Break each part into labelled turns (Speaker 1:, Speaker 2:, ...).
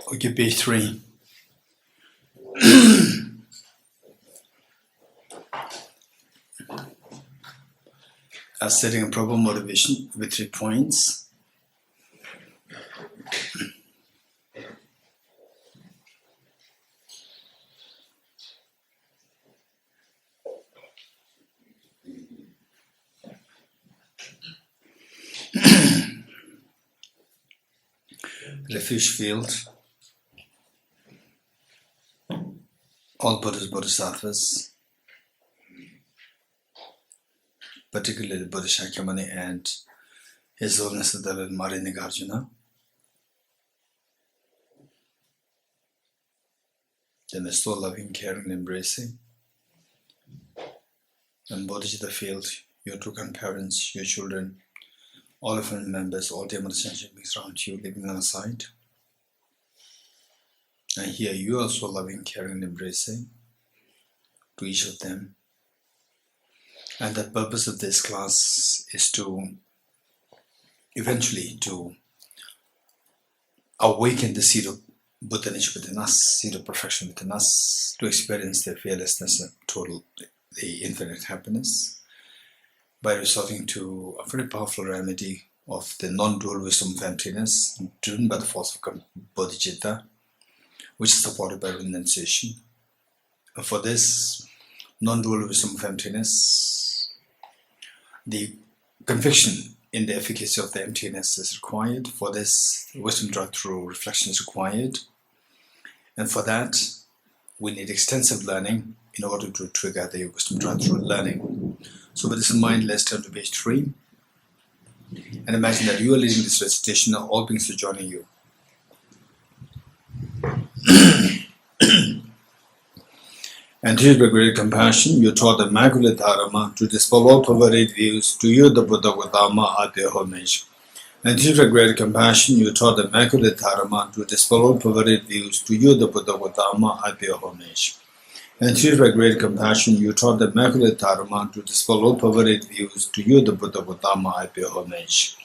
Speaker 1: Okay, page 3. As setting a proper motivation with 3 points. Refuge field. All Buddhas, Bodhisattvas, particularly Buddha Shakyamuni and His Holiness the Dalai Nagarjuna. Then the still loving, caring, and embracing. And Bodhiji the field, your true grandparents, your children, all your family members, all the essential beings around you, living on the side. And here you also loving, caring, and embracing to each of them. And the purpose of this class is to eventually to awaken the seed of Buddha nature within us, seed of perfection within us, to experience the fearlessness and total, the infinite happiness, by resorting to a very powerful remedy of the non-dual wisdom of emptiness, driven by the force of bodhicitta, which is supported by renunciation. And for this non-dual wisdom of emptiness, the conviction in the efficacy of the emptiness is required. For this, wisdom drawn through reflection is required. And for that, we need extensive learning in order to trigger the wisdom drawn through learning. So with this in mind, let's turn to page 3. And imagine that you are leading this recitation and all beings are joining you. And here with great compassion, you taught the Immaculate Dharma to dispel all perverted views, to you the Buddha Gautama at their homage. And here with great compassion, you taught the Immaculate Dharma to dispel all perverted views, to you the Buddha Gautama at their homage. And here with great compassion, you taught the Immaculate Dharma to dispel all perverted views, to you the Buddha Gautama at their homage.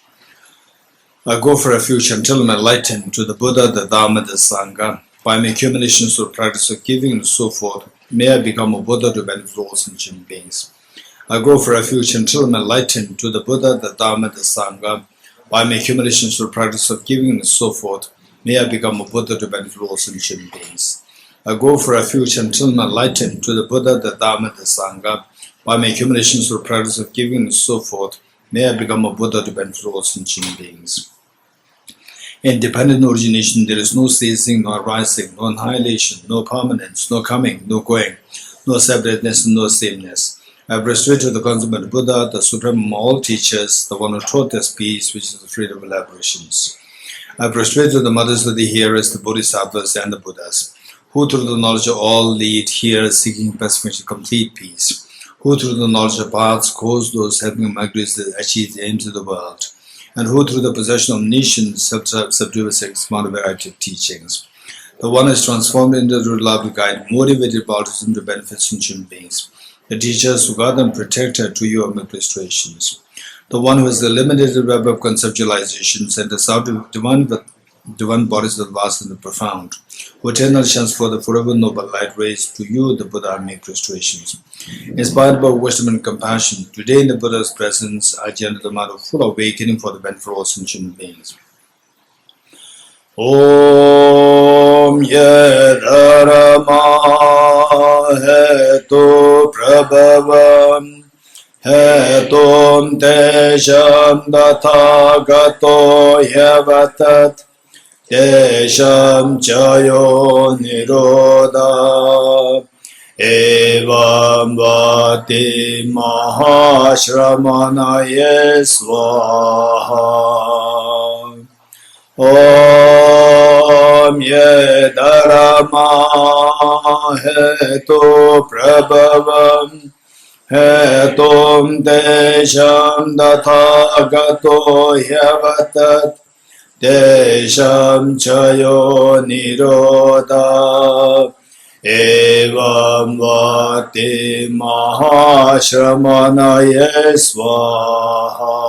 Speaker 1: I go for refuge until I'm enlightened to the Buddha, the Dharma, the Sangha. By my accumulations or practice of giving and so forth, may I become a Buddha to benefit all sentient beings. I go for refuge until I'm enlightened to the Buddha, the Dharma, the Sangha. By my accumulations or practice of giving and so forth, may I become a Buddha to benefit all sentient beings. I go for refuge until I'm enlightened to the Buddha, the Dharma, the Sangha. By my accumulations or practice of giving and so forth, may I become a Buddha to benefit all sentient beings. In dependent origination, there is no ceasing, no arising, no annihilation, no permanence, no coming, no going, no separateness, no sameness. I have restored to the consummate Buddha, the supreme of all teachers, the one who taught us peace, which is the freedom of elaborations. I have restored to the mothers of the hearers, the Bodhisattvas and the Buddhas, who through the knowledge of all lead hearers seeking pacification, complete peace, who through the knowledge of paths cause those helping migrants to achieve the aims of the world, and who through the possession of nations subdue a small variety of teachings. The one is transformed into the reliable guide, motivated by altruism to benefit sentient beings. The teachers who guard and protect her to you amid illustrations. The one who has eliminated the web of conceptualizations and has out of divine bodies of the vast and the profound, who eternally shines for the forever noble light rays, to you the Buddha make restorations. Inspired by wisdom and compassion, today in the Buddha's presence, I generate the amount of full awakening for the benefit of all sentient beings. Om Yedarama Hetu Prabhavam Hetum Tejam Dathagato Yavatat Tesham Chayo Niroda Evam Vati Mahashramanaye Swaha. Om Yedarama Hetu Prabhavam Hetum Tesham Dathagato Yavatat Tesham Chayo Niroda Evam Vati Mahashramanaye Swaha.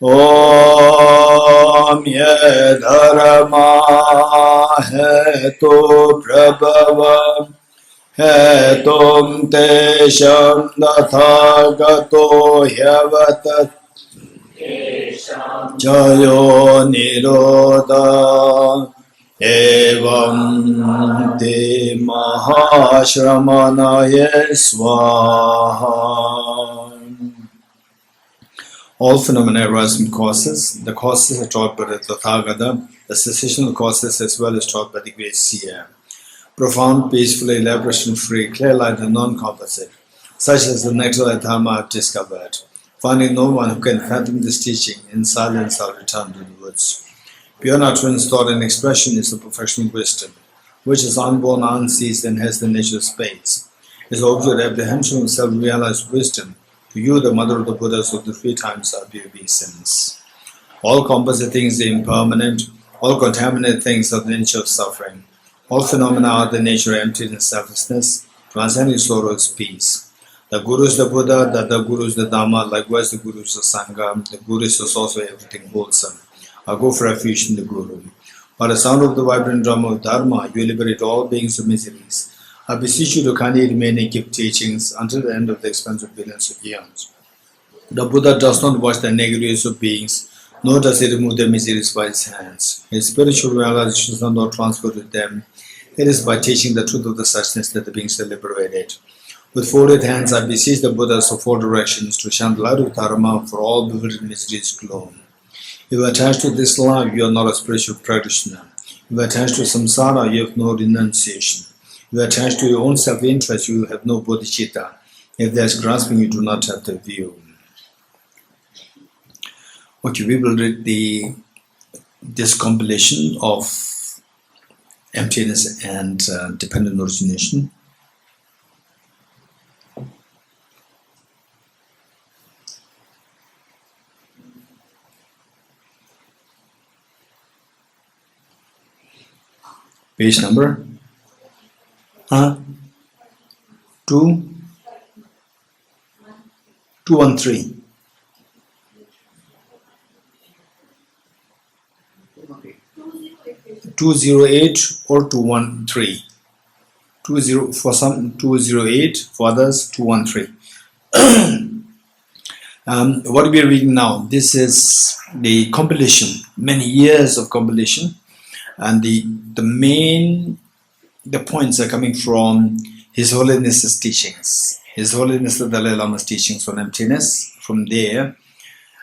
Speaker 1: Om ye dharma hetu prabhava hetum tesham dathagato hyavatat Jayo Nirodha Evam Te Mahashramanaya Swaha. All phenomena arise from causes. The causes are taught by the Tathagata, the cessational causes as well as taught by the great seer. Profound, peaceful, elaboration-free, clear light and non-composite, such as the nectar Dharma I've discovered. Finding no one who can fathom this teaching, in silence I'll return to the woods. Pure utterance, thought and expression is the perfection of wisdom, which is unborn, unceased, and has the nature of space. Is object apprehension of self-realized wisdom. To you, the mother of the Buddhas of the three times of the obeisance. All composite things are impermanent, all contaminated things are the nature of suffering. All phenomena are the nature of emptiness, selflessness, transcending sorrow is peace. The Guru is the Buddha, the other Guru is the Dhamma, likewise the Guru is the Sangha, the Guru is also everything wholesome. I go for refuge in the Guru. By the sound of the vibrant drum of Dharma, you liberate all beings of miseries. I beseech you to kindly remain and give teachings until the end of the expanse of billions of eons. The Buddha does not watch the negatives of beings, nor does he remove their miseries by his hands. His spiritual realizations are not transferred with them. It is by teaching the truth of the suchness that the beings are liberated. With folded hands, I beseech the Buddhas of four directions to shine the light of Dharma for all bewildered miseries glow. If you are attached to this life, you are not a spiritual practitioner. If you are attached to samsara, you have no renunciation. If you are attached to your own self-interest, you have no bodhicitta. If there is grasping, you do not have the view. Okay, we will read this compilation of emptiness and dependent origination. Page number 213. 208 or 213. 20 for some 208, for others 213. What we are reading now, this is the compilation, many years of compilation, and the points are coming from His Holiness's teachings, His Holiness the Dalai Lama's teachings on emptiness. From there,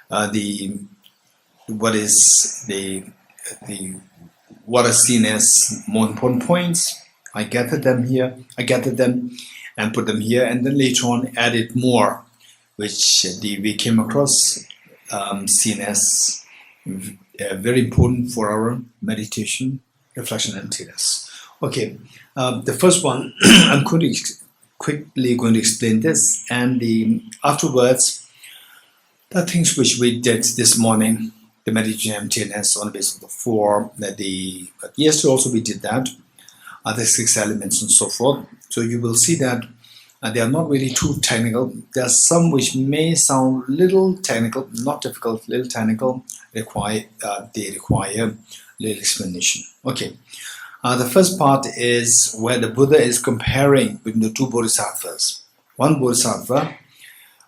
Speaker 1: what is seen as more important points, I gathered them and put them here, and then later on added more, which we came across, seen as very important for our meditation, reflection, and emptiness. Okay, the first one, I'm quickly going to explain this, and afterwards, the things which we did this morning, the meditation emptiness on the basis of the four, yesterday also we did that, the 6 elements and so forth. So you will see that they are not really too technical. There are some which may sound little technical, not difficult, little technical, they require little explanation. Okay, the first part is where the Buddha is comparing between the two bodhisattvas. One bodhisattva,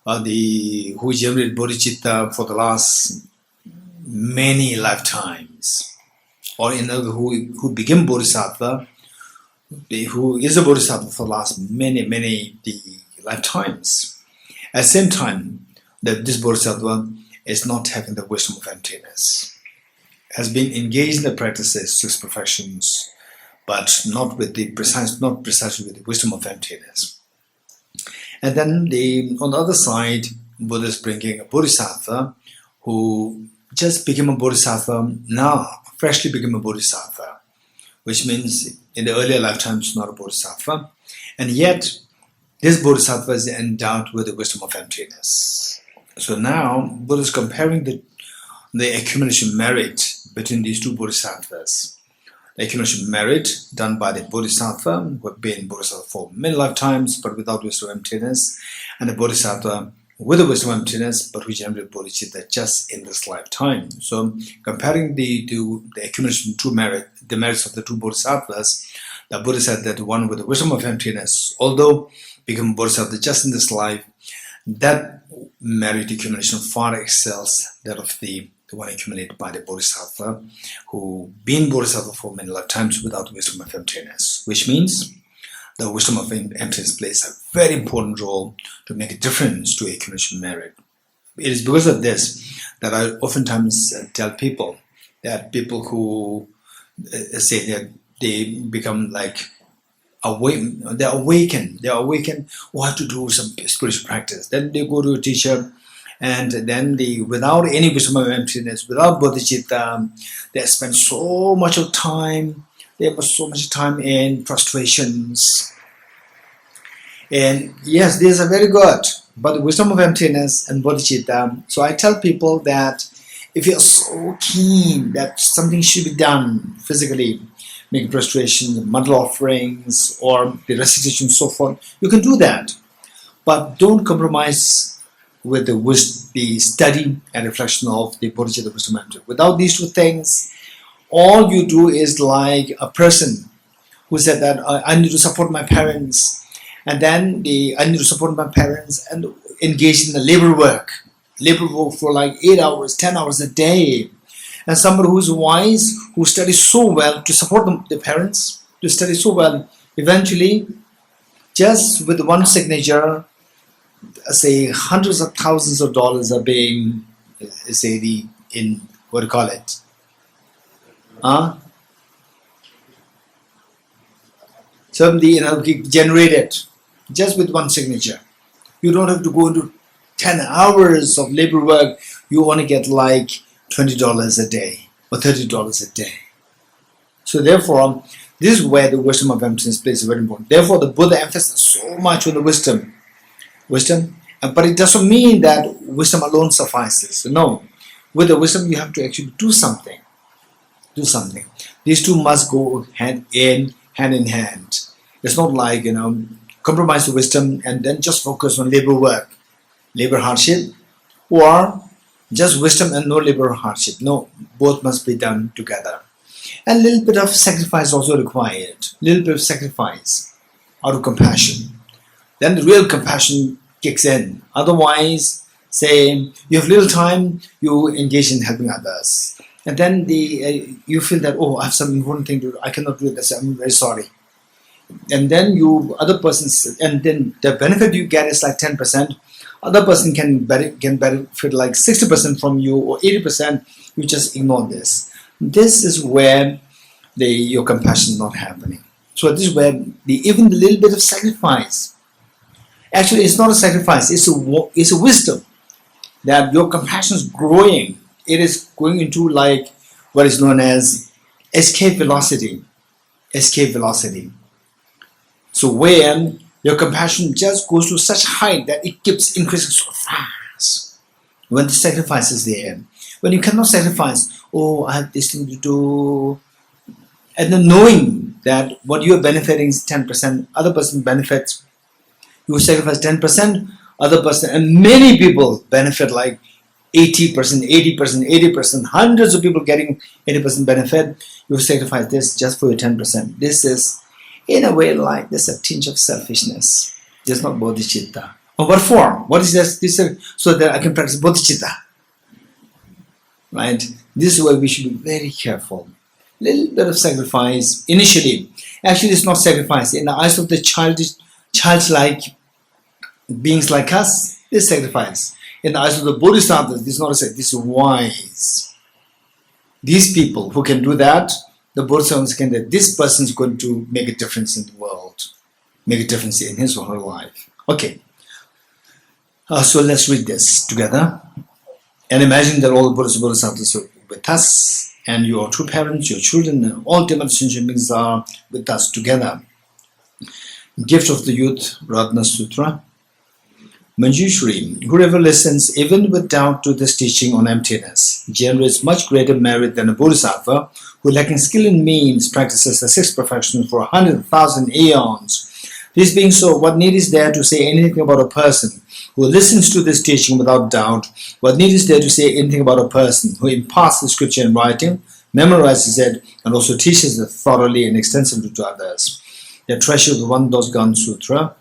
Speaker 1: who generated bodhicitta for the last many lifetimes, or in other who became bodhisattva, who is a bodhisattva for the last many lifetimes. At the same time, this bodhisattva is not having the wisdom of emptiness, has been engaged in the practices, 6 perfections, but not precisely with the wisdom of emptiness. And then on the other side, Buddha is bringing a bodhisattva who just became a bodhisattva now, freshly became a bodhisattva, which means in the earlier lifetimes not a bodhisattva, and yet this bodhisattva is endowed with the wisdom of emptiness. So now Buddha is comparing the accumulation merit between these two bodhisattvas. The accumulation merit done by the bodhisattva who have been bodhisattva for many lifetimes but without wisdom of emptiness, and the bodhisattva with the wisdom of emptiness, but who generate bodhicitta just in this lifetime. So comparing the accumulation of true merit, the merits of the two bodhisattvas, the Buddha said that one with the wisdom of emptiness, although become bodhisattva just in this life, that merit accumulation far excels that of the one accumulated by the bodhisattva who been bodhisattva for many lifetimes without wisdom of emptiness, which means the wisdom of emptiness plays a very important role to make a difference to accumulation merit. It is because of this that I oftentimes tell people that people who say that they become like they're awakened, what to do some spiritual practice. Then they go to a teacher, and then without any wisdom of emptiness, without bodhicitta, they spend so much of time. They put so much time in frustrations. And yes, these are very good, but the wisdom of emptiness and bodhicitta. So I tell people that if you're so keen that something should be done physically, making prostration, mantra offerings, or the recitation and so forth, you can do that. But don't compromise with the study and reflection of the bodhicitta wisdom and emptiness. Without these two things, all you do is like a person who said that I need to support my parents, and then I need to support my parents and engage in the labor work for like 8 hours, 10 hours a day. And somebody who is wise, who studies so well to support the parents, to study so well, eventually, just with one signature, say hundreds of thousands of dollars are being, say what do you call it? So generated just with one signature. You don't have to go into 10 hours of labor work. You only get like $20 a day or $30 a day. So therefore, this is where the wisdom of emptiness plays very important. Therefore, the Buddha emphasized so much on the wisdom, but it doesn't mean that wisdom alone suffices. No, with the wisdom you have to actually do something. These two must go hand in hand. It's not like compromise the wisdom and then just focus on labor work, labor hardship, or just wisdom and no labor hardship. No, both must be done together. And a little bit of sacrifice also required. Little bit of sacrifice out of compassion. Then the real compassion kicks in. Otherwise, say you have little time, you engage in helping others. And then you feel that, oh, I have some important thing to do. I cannot do this. I'm very sorry. And then and then the benefit you get is like 10%. Other person can benefit like 60% from you or 80%. You just ignore this. This is where your compassion is not happening. So this is where even the little bit of sacrifice. Actually, it's not a sacrifice. It's a wisdom that your compassion is growing. It is going into like what is known as escape velocity. So when your compassion just goes to such height that it keeps increasing so fast. When the sacrifice is there. When you cannot sacrifice, oh, I have this thing to do. And then knowing that what you are benefiting is 10%, other person benefits, you sacrifice 10%, other person, and many people benefit like 80%, 80%, hundreds of people getting 80% benefit. You sacrifice this just for your 10%. This is, in a way, like there's a tinge of selfishness. There's not bodhicitta. Or what form? What is this? This is so that I can practice bodhicitta. Right? This is why we should be very careful. Little bit of sacrifice initially. Actually, it's not sacrifice. In the eyes of the childlike beings like us, it's sacrifice. In the eyes of the bodhisattvas, this is not a sacrifice. This is wise. These people who can do that, the bodhisattvas can that this person is going to make a difference in the world, make a difference in his or her life. Okay. So let's read this together. And imagine that all the bodhisattvas are with us, and your true parents, your children, and all Tibet sentient beings are with us together. Gift of the Youth, Ratna Sutra. Manjushri, whoever listens even with doubt to this teaching on emptiness generates much greater merit than a bodhisattva who, lacking skill in means, practices the sixth perfection for 100,000 aeons. This being so, what need is there to say anything about a person who listens to this teaching without doubt, what need is there to say anything about a person who imparts the scripture in writing, memorizes it, and also teaches it thoroughly and extensively to others? The treasure of the One Dosgan Sutra.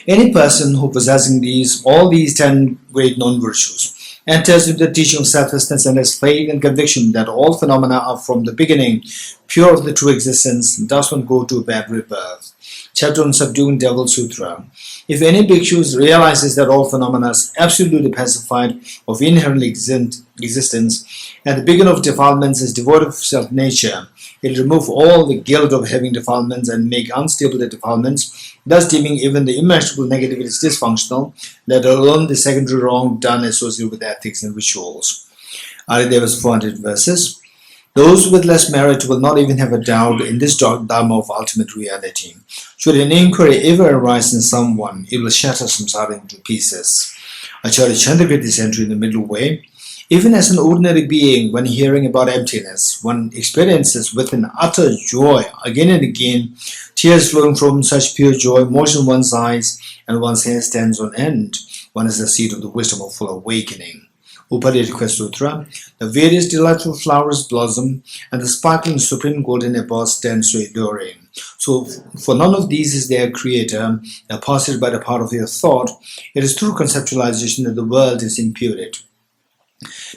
Speaker 1: Any person who possessing all these 10 great non-virtues enters into the teaching of selflessness and has faith and conviction that all phenomena are from the beginning pure of the true existence, does not go to bad rebirth. Chapter on Subduing Devil Sutra. If any bhikshu realizes that all phenomena are absolutely pacified of inherent existence, and the beginning of defilements is devoid of self-nature, it will remove all the guilt of having defilements and make unstable the defilements, thus deeming even the immeasurable negative as dysfunctional, let alone the secondary wrong done associated with ethics and rituals. Adideva's 400 verses. Those with less merit will not even have a doubt in this dharma of ultimate reality. Should an inquiry ever arise in someone, it will shatter samsara into pieces. Acharya Chandrakirti's entry in the middle way. Even as an ordinary being, when hearing about emptiness, one experiences with an utter joy again and again, tears flowing from such pure joy, motion in one's eyes, and one's hair stands on end. One is the seat of the wisdom of full awakening. Upadhyaya Sutra. The various delightful flowers blossom, and the sparkling supreme golden apple stands so adoring. So, for none of these is their creator, posited by the power of your thought. It is through conceptualization that the world is imputed.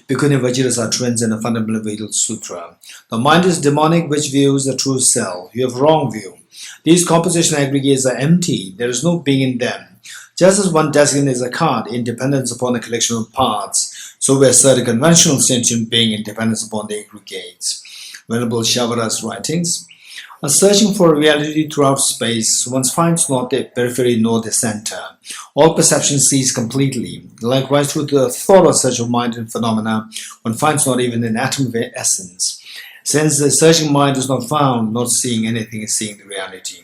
Speaker 1: Bhikkhuni Vajra's utterance in a fundamental Vedic sutra. The mind is demonic, which views the true self. You have wrong view. These composition aggregates are empty. There is no being in them. Just as one designates a card in dependence upon a collection of parts, so we assert a conventional sentient being in dependence upon the aggregates. Venerable Shavara's writings. On searching for reality throughout space, one finds not the periphery nor the center. All perception cease completely. Likewise, through the thorough search of mind and phenomena, one finds not even an atom of essence. Since the searching mind is not found, not seeing anything is seeing the reality.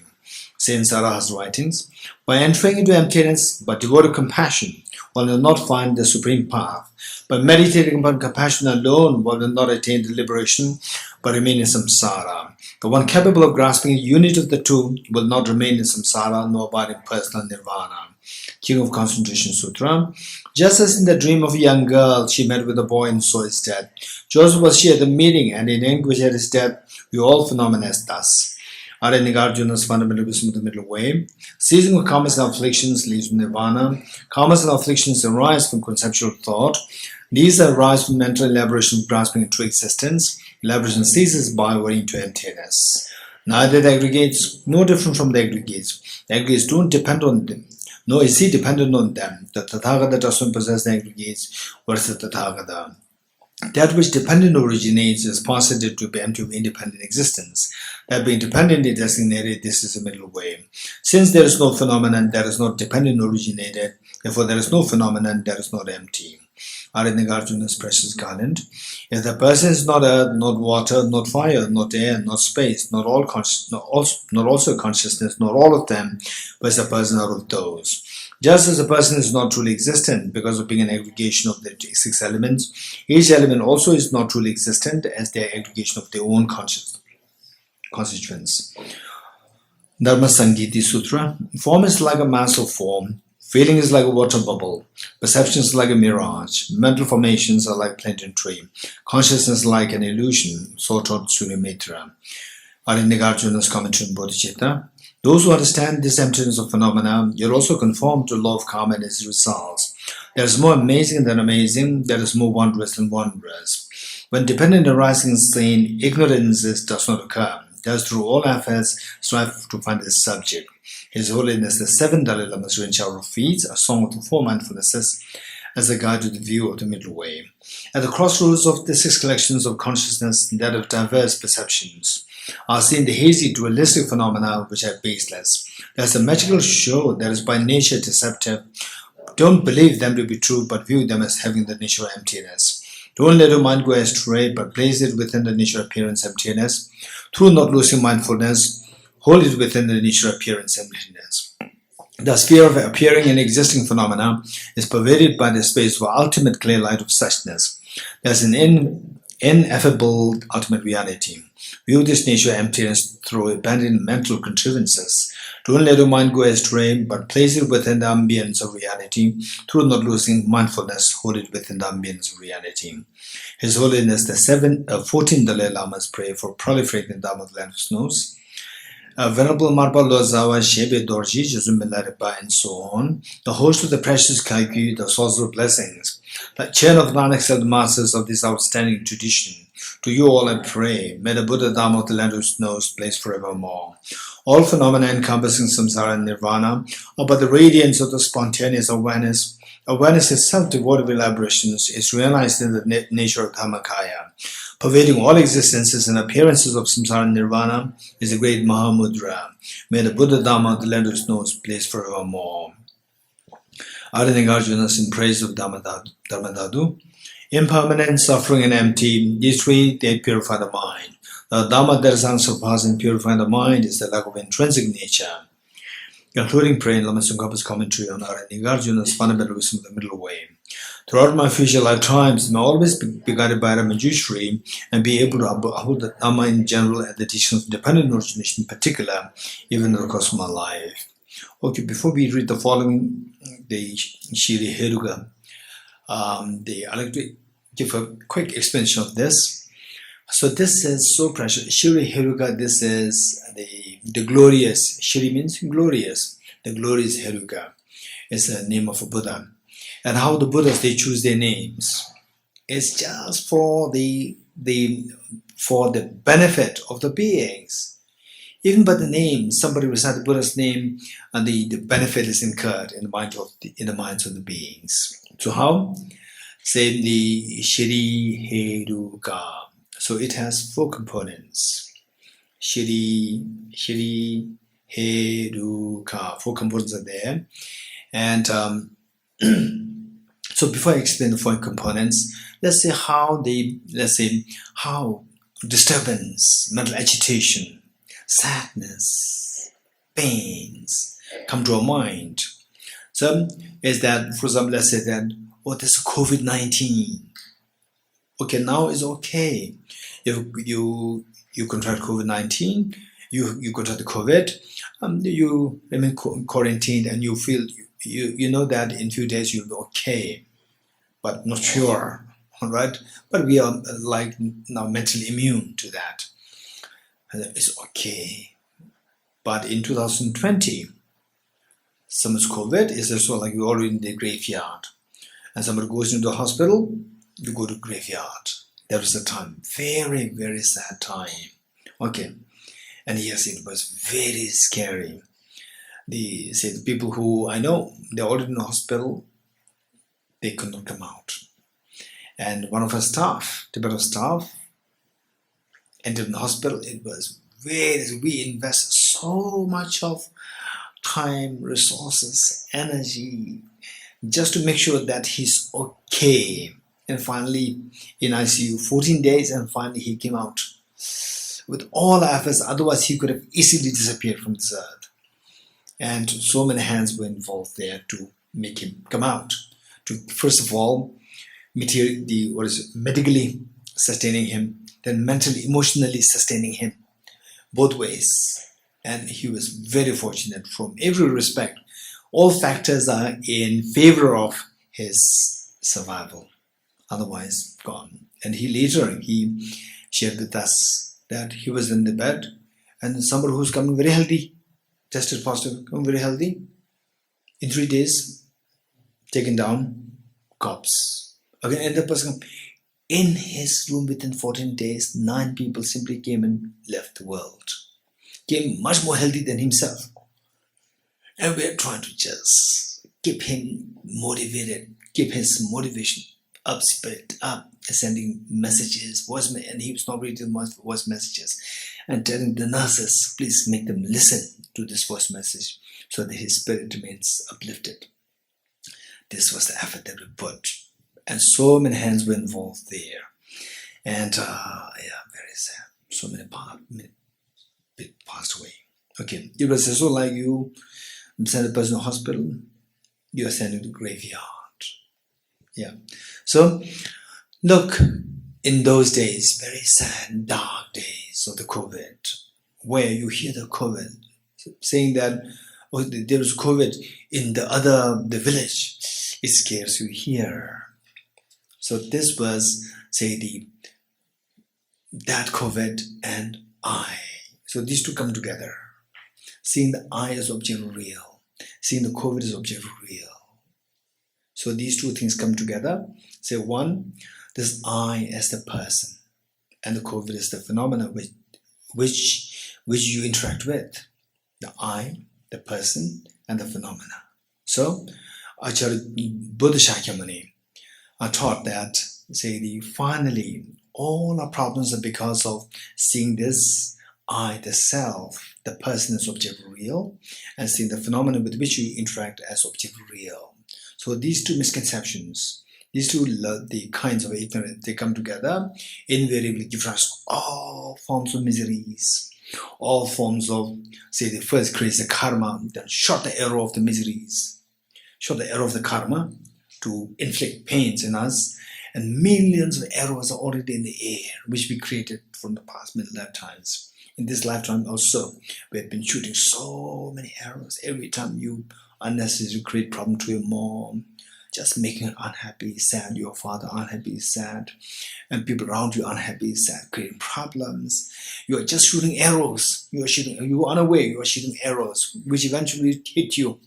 Speaker 1: Saint Saraha's writings. By entering into emptiness, but devoid of compassion, one will not find the supreme path. By meditating upon compassion alone, one will not attain the liberation, but remain in samsara. The one capable of grasping the unity of the two will not remain in samsara nor abide in personal nirvana. King of Concentration Sutra. Just as in the dream of a young girl, she met with a boy and saw his death. Just was she at the meeting, and in anguish at his death, we all phenomena as thus. Arya Nagarjuna's fundamental wisdom of the middle way. Ceasing of karmas and afflictions leads to nirvana. Karmas and afflictions arise from conceptual thought. These arise from mental elaboration grasping into existence. Elaboration ceases by owing to emptiness. Neither the aggregates, no different from the aggregates. The aggregates don't depend on them, nor is he dependent on them. The Tathagata does not possess the aggregates. What is the Tathagata? That which dependent originates is posited to be empty of independent existence. That being dependently designated, this is the middle way. Since there is no phenomenon that is not dependent originated, therefore there is no phenomenon that is not empty. Arya Nagarjuna's precious garland. If the person is not earth, not water, not fire, not air, not space, not also consciousness, not all of them, but is a person out of those. Just as a person is not truly existent because of being an aggregation of the 6 elements, each element also is not truly existent as their aggregation of their own constituents. Dharma Sangiti Sutra. Form is like a mass of form. Feeling is like a water bubble. Perception is like a mirage. Mental formations are like plantain tree. Consciousness like an illusion. So taught Surimitra. Arya Nagarjuna's commentary on Bodhicitta. Those who understand this emptiness of phenomena, yet also conform to law of karma and its results. There is more amazing than amazing, there is more wondrous than wondrous. When dependent arising sane, ignorance does not occur. Thus, through all efforts, strive to find its subject. His Holiness the 7 Dalai Lama's Rain Shower of Feet, a song of the 4 mindfulnesses, as a guide to the view of the middle way. At the crossroads of the 6 collections of consciousness that of diverse perceptions, are seen the hazy dualistic phenomena which are baseless. There's a magical show that is by nature deceptive. Don't believe them to be true, but view them as having the nature of emptiness. Don't let your mind go astray, but place it within the nature of appearance emptiness. Through not losing mindfulness, hold it within the nature of appearance emptiness. The sphere of appearing and existing phenomena is pervaded by the space of ultimate clear light of suchness. There's an ineffable ultimate reality. View this nature of emptiness through abandoned mental contrivances. Don't let your mind go astray, but place it within the ambience of reality. Through not losing mindfulness, hold it within the ambience of reality. His Holiness the 14th Dalai Lama's prayer for proliferating Dharma of the land of snows. Venerable Marpa Lozawa, Shebe Dorji, Jezumilaripa, and so on. The host of the precious Kaiku, the source of blessings. The chain of non-accepted masters of this outstanding tradition. To you all I pray, may the Buddha Dharma of the land of snows blaze forevermore. All phenomena encompassing samsara and nirvana are but the radiance of the spontaneous awareness. Awareness itself, devoid of elaborations, is realized in the nature of Dhammakaya. Pervading all existences and appearances of samsara and nirvana is the great Mahamudra. May the Buddha Dharma of the land of snows blaze forevermore. Adi Nagarjuna in praise of Dharmadadu. Impermanent, suffering, and empty, these three, they purify the mind. The Dharma that is unsurpassing, purifying the mind, is the lack of intrinsic nature. Concluding prayer in Lama Tsongkhapa's commentary on Adi Nagarjuna's fundamental wisdom of the middle way. Throughout my future lifetimes, may I always be guided by Ramajushree and be able to uphold the Dhamma in general and the teachings of dependent origination in particular, even in the course of my life. Okay, before we read the following, the Shiri Heruga, I'd like to give a quick explanation of this. So this is so precious. Shiri Heruga, this is the glorious. Shiri means glorious. The glorious Heruga is the name of a Buddha. And how the Buddhas, they choose their names. It's just for the benefit of the beings. Even by the name, somebody recite the Buddha's name, and the benefit is incurred in the minds of the beings. So how? Say the Shiri Heruka. So it has 4 components. Shiri Heruka. 4 components are there. And so before I explain the 4 components, let's say how disturbance, mental agitation, sadness, pains come to our mind. So is that, for example, let's say that, oh, this is COVID-19. Okay, now it's okay. If you contract COVID-19, you contract the COVID, you remain quarantined, and you feel you know that in a few days you'll be okay, but not sure, all right? But we are like now mentally immune to that. It's okay. But in 2020, someone's COVID is also like you're already in the graveyard, and somebody goes into the hospital, you go to graveyard. There was a time, very, very sad time. Okay, and yes, it was very scary. The people who I know, they're already in the hospital, they could not come out. And one of our staff, Tibetan staff, entered in the hospital. It was we invest so much of time, resources, energy, just to make sure that he's okay. And finally, in ICU, 14 days, and finally he came out with all efforts. Otherwise, he could have easily disappeared from this earth. And so many hands were involved there to make him come out. To first of all, medically sustaining him, then mentally, emotionally sustaining him, both ways. And he was very fortunate from every respect. All factors are in favor of his survival. Otherwise, gone. And he shared with us that he was in the bed, and somebody who's coming very healthy, tested positive, coming very healthy, in 3 days, taken down, corpse. Again, and the person in his room within 14 days, 9 people simply came and left the world. Came much more healthy than himself. And we're trying to just keep him motivated, keep his motivation up, spirit up, sending messages, and he was not reading voice messages, and telling the nurses, please make them listen to this voice message so that his spirit remains uplifted. This was the effort that we put, and so many hands were involved there. And very sad. So many people passed away. Okay, it was also like you send a person to hospital, you are sending to the graveyard. Yeah. So, look, in those days, very sad, dark days of the COVID, where you hear the COVID saying that, oh, there is COVID in the village. It scares you here. So this was, say, that COVID and I. So these two come together. Seeing the I as object real. Seeing the COVID as object real. So these two things come together. Say one, this I as the person, and the COVID is the phenomena which you interact with. The I, the person, and the phenomena. So Acharya Buddha Shakyamuni taught that, say, finally all our problems are because of seeing this I, the self, the person as object real, and seeing the phenomena with which you interact as object real. So these two misconceptions, these two the kinds of ignorance, they come together, invariably give us all forms of miseries, all forms of, say, the first creates the karma, then shot the arrow of the miseries, shot the arrow of the karma to inflict pains in us, and millions of arrows are already in the air, which we created from the past many lifetimes. In this lifetime also, we have been shooting so many arrows. Every time you unnecessarily create problem to your mom, just making her unhappy, sad, your father unhappy, sad, and people around you unhappy, sad, creating problems. You are just shooting arrows. You are unaware, you are shooting arrows, which eventually hit you.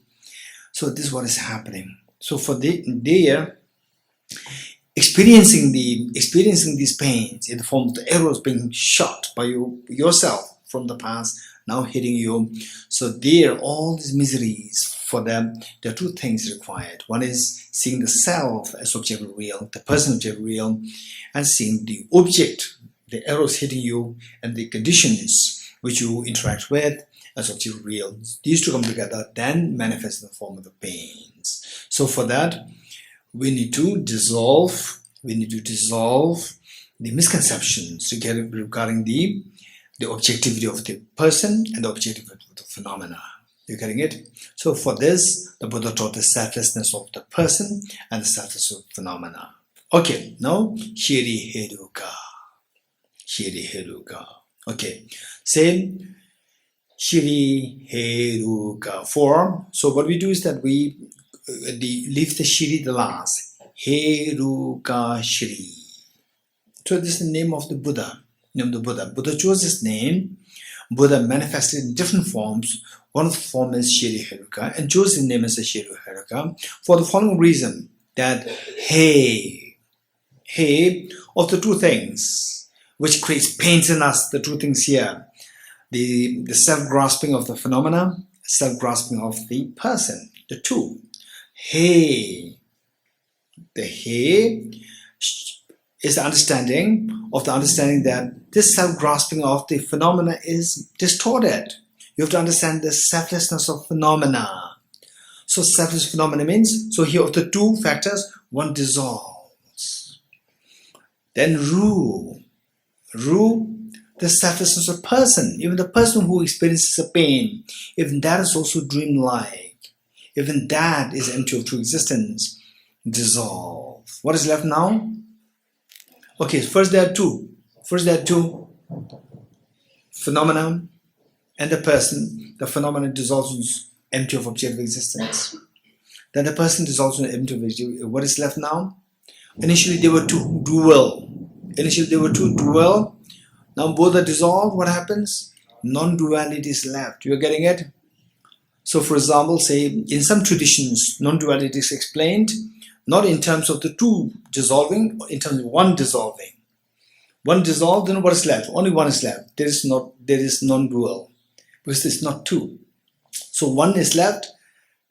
Speaker 1: So this is what is happening. So for they are experiencing these pains in the form of the arrows being shot by yourself from the past, now hitting you. So there, all these miseries, for them, there are two things required. One is seeing the self as object real, the person object real, and seeing the object, the arrows hitting you, and the conditions which you interact with as object real. These two come together, then manifest in the form of the pains. So for that, we need to dissolve the misconceptions regarding the objectivity of the person and the objectivity of the phenomena. You're getting it? So for this, the Buddha taught the selflessness of the person and the selflessness of phenomena. Okay, now Shiri Heruka. Shiri Heruka. Okay, same Shiri Heruka form. So what we do is that we leave the Shiri the last. Heruka Shri. So this is the name of the Buddha. Buddha chose this name. Buddha manifested in different forms. One of the forms is Shri Heruka, and chose the name as a Shri Heruka for the following reason: that hey of the two things which creates pains in us, the two things here, the self-grasping of the phenomena, self-grasping of the person, the two. Hey, the hey is the understanding that this self-grasping of the phenomena is distorted. You have to understand the selflessness of phenomena. So selfless phenomena means, so here of the two factors, one dissolves. Then Ru, the selflessness of person, even the person who experiences a pain, even that is also dreamlike. Even that is empty of true existence. Dissolve. What is left now? Okay, first there are two. Phenomena and the person. The phenomenon dissolves empty of objective existence. Then the person dissolves empty of objective. What is left now? Initially there were two. Dual. Now both are dissolved. What happens? Non-duality is left. You are getting it? So for example, say in some traditions, non-duality is explained not in terms of the two dissolving, in terms of one dissolving. One dissolved, then what is left? Only one is left. There is non-dual, because it's not two. So one is left,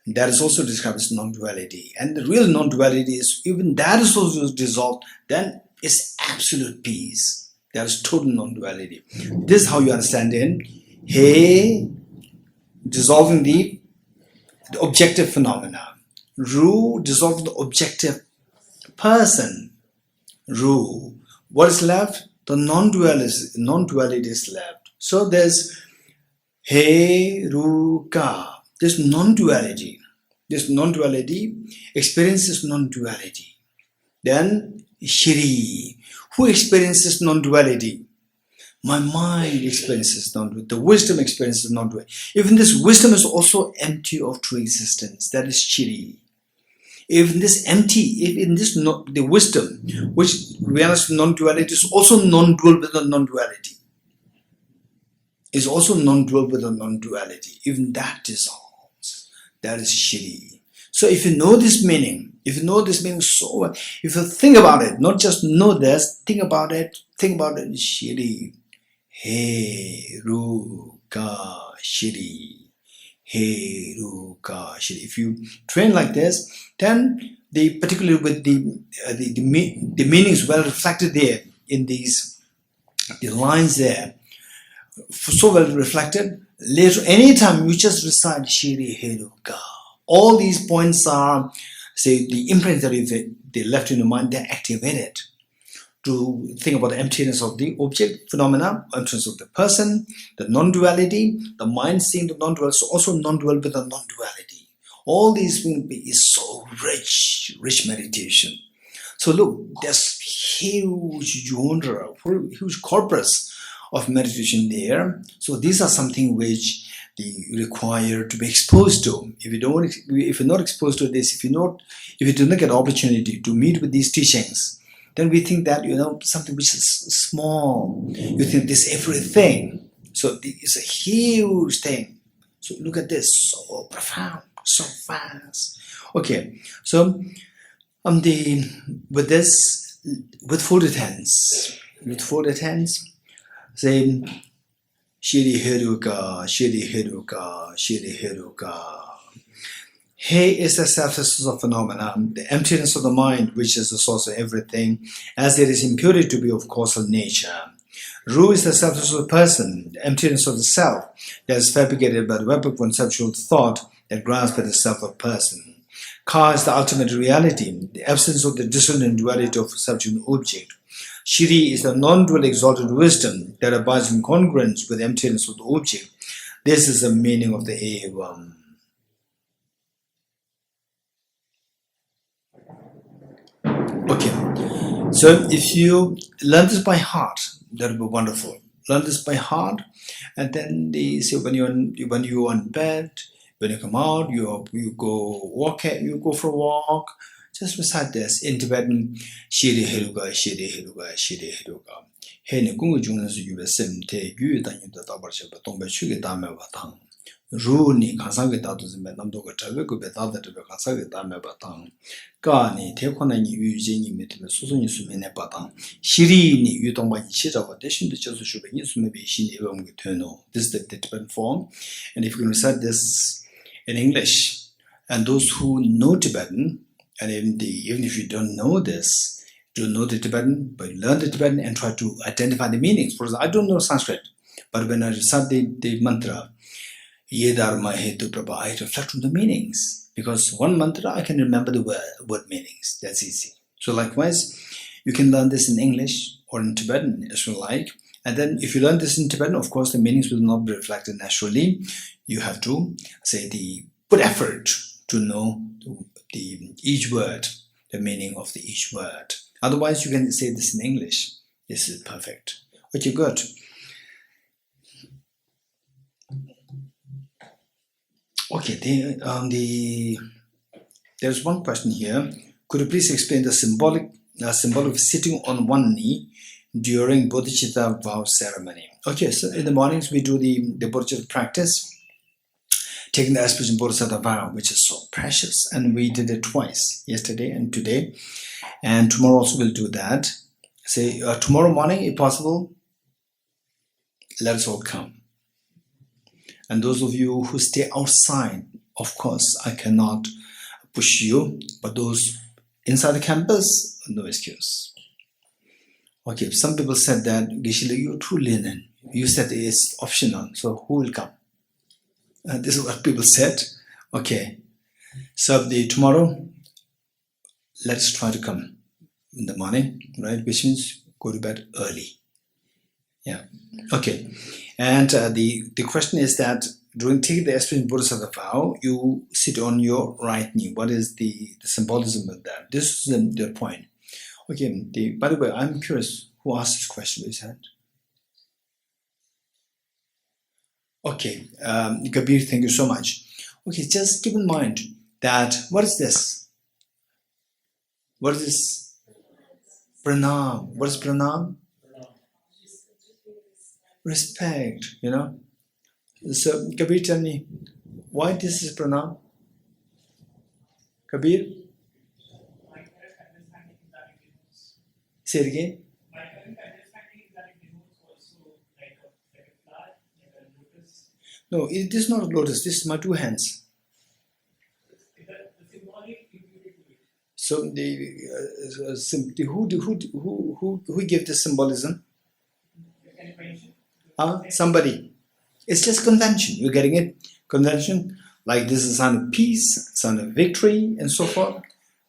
Speaker 1: that is also described as non-duality. And the real non-duality is, even that is also dissolved, then it's absolute peace. There is total non-duality. This is how you understand it. Hey, dissolving the objective phenomena. Ru, dissolving the objective person. Ru. What is left? The non-duality is left. So there's He, Ru, Ka. This non-duality experiences non-duality. Then Shri, who experiences non-duality? My mind experiences non-dual. The wisdom experiences non-dual. Even this wisdom is also empty of true existence. That is Shri. If this empty, if in this the wisdom, which realizes non-duality, is also non-dual with a non-duality. Is also non-dual with a non-duality. Even that dissolves. That is Shri. So if you know this meaning, so well, if you think about it, not just know this, think about it, Shri. He ru ka Shri. He ru ka Shri. If you train like this, then particularly with the meanings well reflected there in the lines there, so well reflected. Later, anytime you just recite Shri He ru ka, all these points are, say, the imprints that they left in your mind, they're activated to think about the emptiness of the object, phenomena, emptiness of the person, the non-duality, the mind seeing the non-dual, so also non-dual with the non-duality. All these will be is so rich meditation. So look, there's huge genre, huge corpus of meditation there. So these are something which you require to be exposed to. If you're not exposed to this, if you do not get opportunity to meet with these teachings, then we think that, something which is small. You think this everything. So it's a huge thing. So look at this, so profound, so fast. Okay, so with folded hands, say Shri Heruka, Shri Heruka, Shri Heruka. He is the self-essence of phenomena, the emptiness of the mind, which is the source of everything, as there is impurity to be of causal nature. Ru is the self-essence of the person, the emptiness of the self, that is fabricated by the web of conceptual thought that grasps at the self of person. Ka is the ultimate reality, the absence of the dissonant duality of perception object. Shri is the non-dual exalted wisdom that abides in congruence with the emptiness of the object. This is the meaning of the Evam. Okay, so if you learn this by heart, that would be wonderful. Learn this by heart, and then they say when you're on bed, when you come out, you go for a walk. Just recite this in Tibetan. Shiri Heruga, Shiri Heruga, Shiri Heruga. He ne kungu jungna su yube sem te yu dan yu da tabar sheba tongba chuge dame batang. Ru ni kansange dadu zime namdo ka chabe kube dada tibe kansange dame batang. Ka ni te kona ni yu je ni me tibe susu ni sume ne batang. Shiri ni yu tongba ni chi zaba deshin de chasu shube ni sume be shi ni ewa mungi tueno. This is the Tibetan form. And if you can recite this in English, and those who know Tibetan, and even if you don't know this, you know the Tibetan, but learn the Tibetan and try to identify the meanings. For example, I don't know Sanskrit, but when I recite the mantra, Ye Dharma Hetu Prabha, I reflect on the meanings. Because one mantra, I can remember the word meanings. That's easy. So likewise, you can learn this in English or in Tibetan as you like. And then if you learn this in Tibetan, of course, the meanings will not be reflected naturally. You have to, put effort to know each word, the meaning of each word. Otherwise, you can say this in English. This is perfect. Okay, good. Okay, there's one question here. Could you please explain the symbol of sitting on one knee during Bodhicitta vow ceremony? Okay, so in the mornings we do the Bodhicitta practice, taking the aspiration Bodhisattva vow, which is so precious, and we did it twice, yesterday and today, and tomorrow also we'll do that. Say tomorrow morning, if possible, let us all come. And those of you who stay outside, of course, I cannot push you, but those inside the campus, no excuse. Okay, some people said that, Geshe, you're too lenient. You said it's optional, so who will come? This is what people said. Okay, so tomorrow, let's try to come in the morning, right? Which means go to bed early. Yeah. Okay. And the question is that during taking the aspiration Bodhisattva vow, you sit on your right knee. What is the symbolism of that? This is the point. Okay. By the way, I'm curious who asked this question. Is that? Okay, Kabir, thank you so much. Okay, just keep in mind that what is this? What is this? Pranam. What is pranam? Respect, you know. So, Kabir, tell me, why this is pranam? Kabir, say it again. No, it is not a lotus. This is my two hands. So who gave the symbolism? Somebody. It's just convention. You're getting it? Convention. Like this is a sign of peace, sign of victory, and so forth.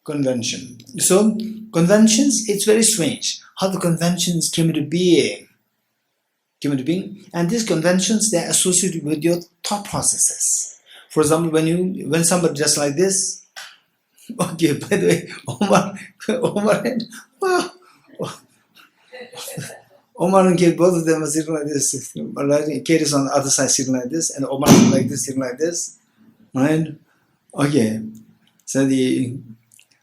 Speaker 1: Convention. So conventions, it's very strange how the conventions came into being. And these conventions, they're associated with your thought processes. For example, when somebody does like this, okay, by the way, Omar and Kate, both of them are sitting like this. Kate is on the other side sitting like this, and Omar is like this, sitting like this. Right? Okay. So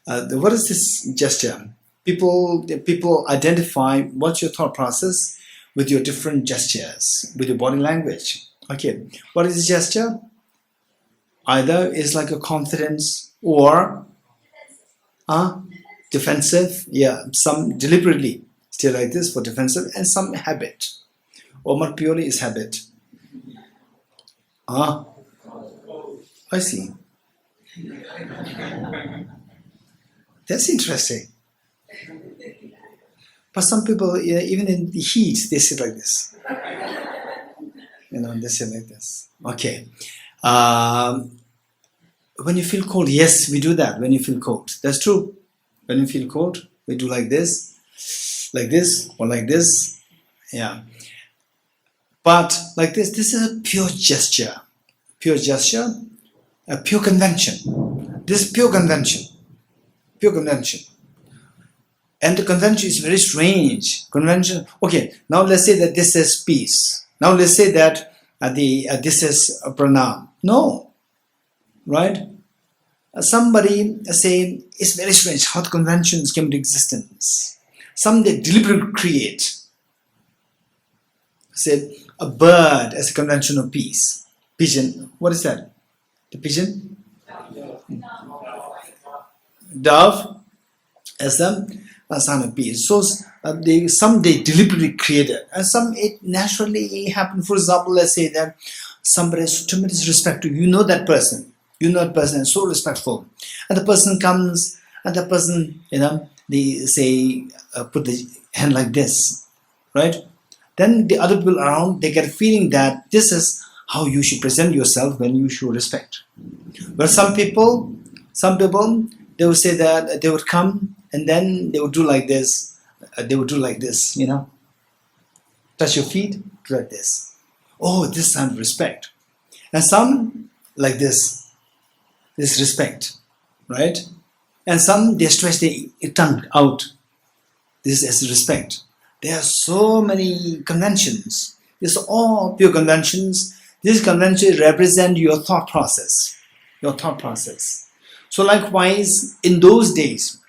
Speaker 1: what is this gesture? People identify what's your thought process with your different gestures, with your body language. Okay. What is this gesture? Either it's like a confidence or defensive. Yeah, some deliberately stay like this for defensive, and some habit. Omar purely is habit. I see. That's interesting. But some people, even in the heat, they sit like this. They sit like this. Okay. When you feel cold, yes, we do that. When you feel cold, that's true. When you feel cold, we do like this, or like this. Yeah. But like this is a pure gesture. Pure gesture, a pure convention. This is pure convention. Pure convention. And the convention is very strange. Convention. Okay, now let's say that this is peace. Now let's say that this is a pranam. No, right? Somebody say it's very strange how the conventions came into existence. Some they deliberately create. Say a bird as a convention of peace. Pigeon. What is that? The pigeon? Dove as a sign of peace. So some they deliberately created, and some it naturally happened. For example, let's say that somebody has tremendous respect to you. You know that person is so respectful, and the person comes, and the person they say put the hand like this, right? Then the other people around, they get a feeling that this is how you should present yourself when you show respect. But some people they would say that they would come and then they would do like this. Touch your feet, do like this. Oh, this sign of respect. And some like this respect, right? And some they stretch their tongue out. This is respect. There are so many conventions. These are all pure conventions. These conventions represent your thought process. So likewise, in those days,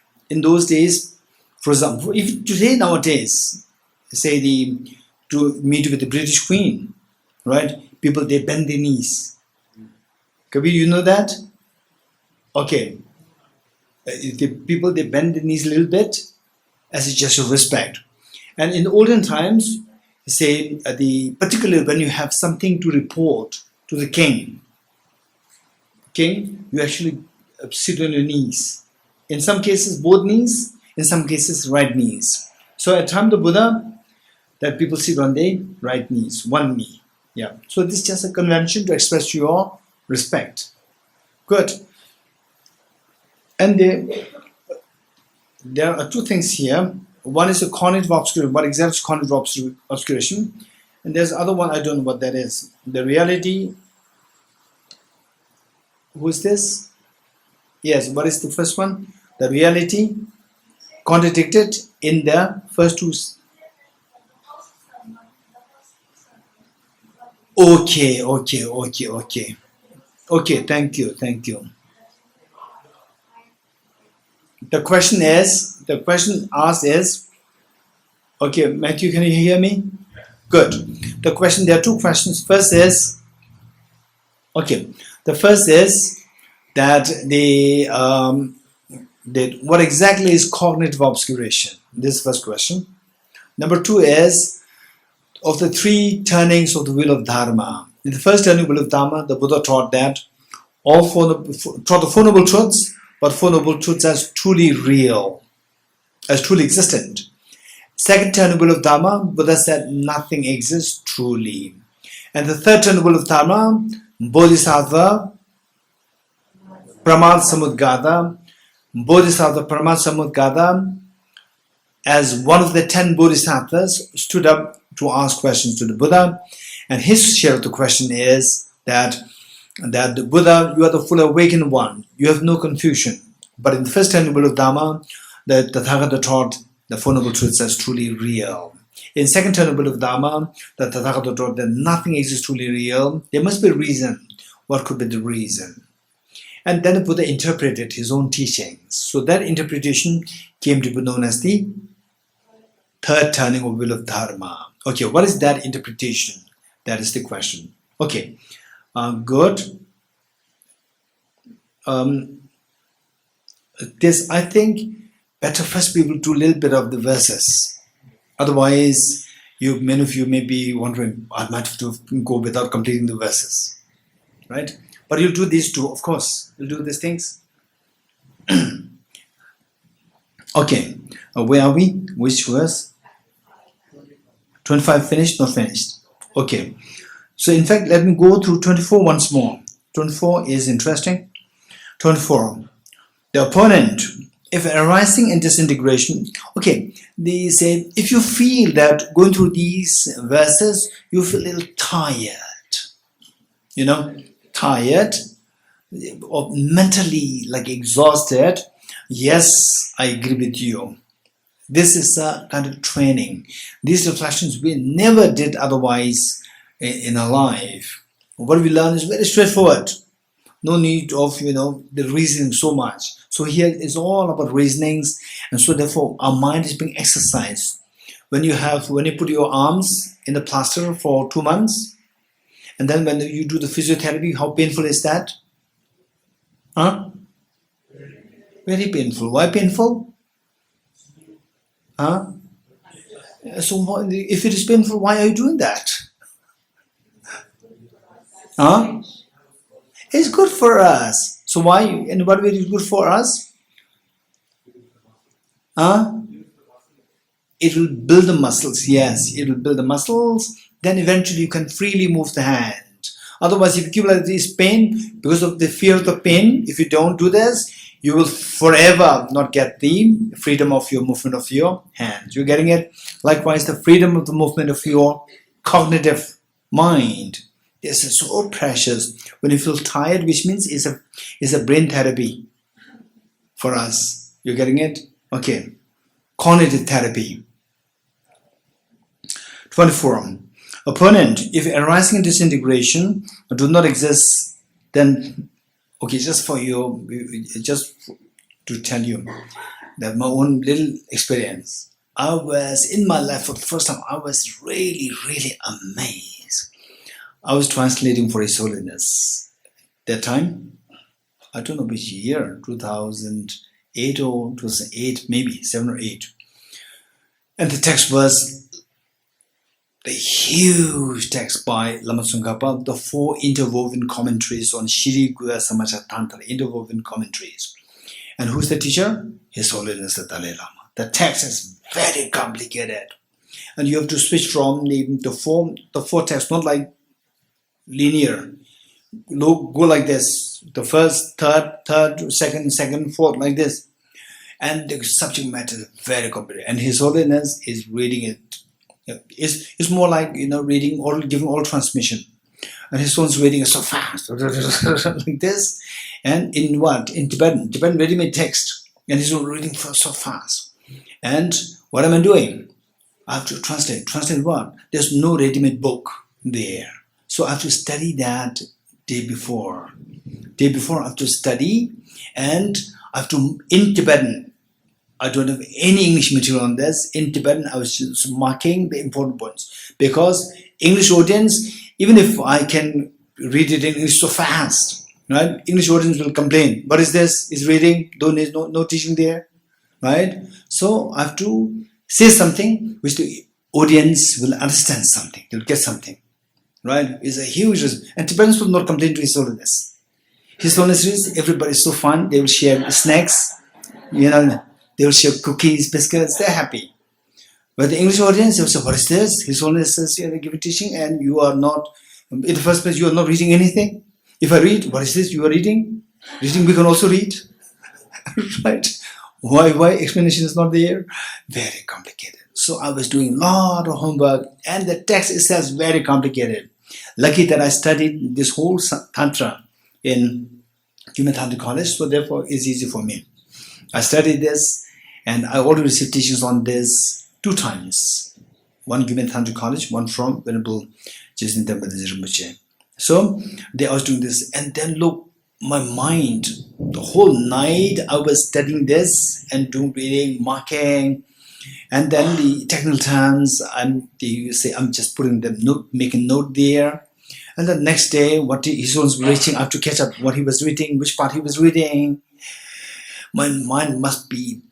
Speaker 1: for example, if today nowadays, say to meet with the British Queen, right? People they bend their knees. Kabir, you know that? Okay. The people they bend their knees a little bit as a gesture of respect. And in olden times, say particularly when you have something to report to the king, you actually sit on your knees. In some cases, both knees. In some cases, right knees. So at the time of the Buddha, that people sit on their right knees, one knee. Yeah. So this is just a convention to express your respect. Good. And there are two things here. One is a cognitive obscuration. What exactly is cognitive obscuration? And there's the other one, I don't know what that is. The reality. Who is this? Yes, what is the first one? The reality contradicted in the first two. Okay. Okay, thank you. The question asked is, okay, Matthew, can you hear me? Good. The question, there are two questions. First is, okay, the first is that what exactly is cognitive obscuration? This first question. Number two is, of the three turnings of the wheel of Dharma. In the first turning wheel of Dharma, the Buddha taught that taught the Four Noble Truths, but Four Noble Truths as truly real, as truly existent. Second turning wheel of Dharma, Buddha said nothing exists truly. And the third turning wheel of Dharma, Bodhisattva, Pramad Samudgata, Bodhisattva Pramad Samudgata, as one of the 10 bodhisattvas, stood up to ask questions to the Buddha, and his share of the question is that the Buddha, you are the full awakened one, you have no confusion. But in the first turning wheel of Dharma, the Tathagata taught the Four Noble Truths as truly real. In second turning wheel of Dharma, the Tathagata taught that nothing exists truly real. There must be a reason. What could be the reason? And then the Buddha interpreted his own teachings. So that interpretation came to be known as the third turning of wheel of Dharma. Okay, what is that interpretation? That is the question. Okay, good. This, I think, better first we will do a little bit of the verses. Otherwise, many of you may be wondering, I might have to go without completing the verses, right? But you'll do these two, of course. You'll do these things. Okay, where are we? Which verse? 25 finished, not finished. Okay. So in fact, let me go through 24 once more. 24 is interesting. 24. The opponent, if arising in disintegration, okay, they say, if you feel that going through these verses, you feel a little tired, tired, or mentally like exhausted, yes, I agree with you. This is a kind of training. These reflections we never did otherwise in our life. What we learn is very straightforward. No need of, the reasoning so much. So here is all about reasonings, and so therefore our mind is being exercised. When you put your arms in the plaster for 2 months, and then when you do the physiotherapy, how painful is that? Huh? Very painful. Why painful? Huh? So if it is painful, why are you doing that? Huh? It's good for us. So why? And what way is good for us? Huh? It will build the muscles. Yes, it will build the muscles. Then eventually you can freely move the hand. Otherwise, if you keep like this pain, because of the fear of the pain, if you don't do this, you will forever not get the freedom of your movement of your hands. You're getting it? Likewise, the freedom of the movement of your cognitive mind. This is so precious. When you feel tired, which means it's a brain therapy for us. You're getting it? Okay. Cognitive therapy. 24. Opponent, if arising in disintegration do not exist, then, okay, just to tell you that my own little experience, I was, in my life for the first time, I was really, really amazed. I was translating for His Holiness. That time, I don't know which year, 2008 or 2008, maybe 7 or 8. And the text was the huge text by Lama Tsongkhapa, the 4 interwoven commentaries on Shri Guya Samaja Tantra, interwoven commentaries. And who's the teacher? His Holiness the Dalai Lama. The text is very complicated. And you have to switch from the four texts, not like linear. Go like this. The first, third, second, fourth, like this. And the subject matter is very complicated. And His Holiness is reading it. It's more like, reading or giving all transmission. And his one's reading is so fast, like this. And in what? In Tibetan ready-made text. And he's reading so fast. And what am I doing? I have to translate. Translate what? There's no ready-made book there.
Speaker 2: So I have to study that day before. Day before I have to study, and I have to, in Tibetan, I don't have any English material on this. In Tibetan, I was just marking the important points, because English audience, even if I can read it in English so fast, right? English audience will complain. What is this? Is reading? There's no teaching there, right? So I have to say something which the audience will understand something. They'll get something, right? It's a huge, and Tibetans will not complain to His Holiness. His Holiness is, everybody is so fun. They will share snacks, they will share cookies, biscuits. They're happy. But the English audience, they will say, what is this? His Holiness says, they give a teaching, and you are not, in the first place, you are not reading anything. If I read, what is this you are reading? Reading, we can also read. Right? Why explanation is not there? Very complicated. So I was doing a lot of homework, and the text itself is very complicated. Lucky that I studied this whole Tantra in Human Tantra College, so therefore it's easy for me. I studied this, and I already received teachings on this 2 times. One Human Tantra College, one from Venerable Geshe Rinpoche. So I was doing this, and then look, my mind, the whole night I was studying this and doing reading, marking, and then the technical terms, I'm just putting them making note there. And the next day, what His Holiness was reaching, I have to catch up what he was reading, which part he was reading. My mind must be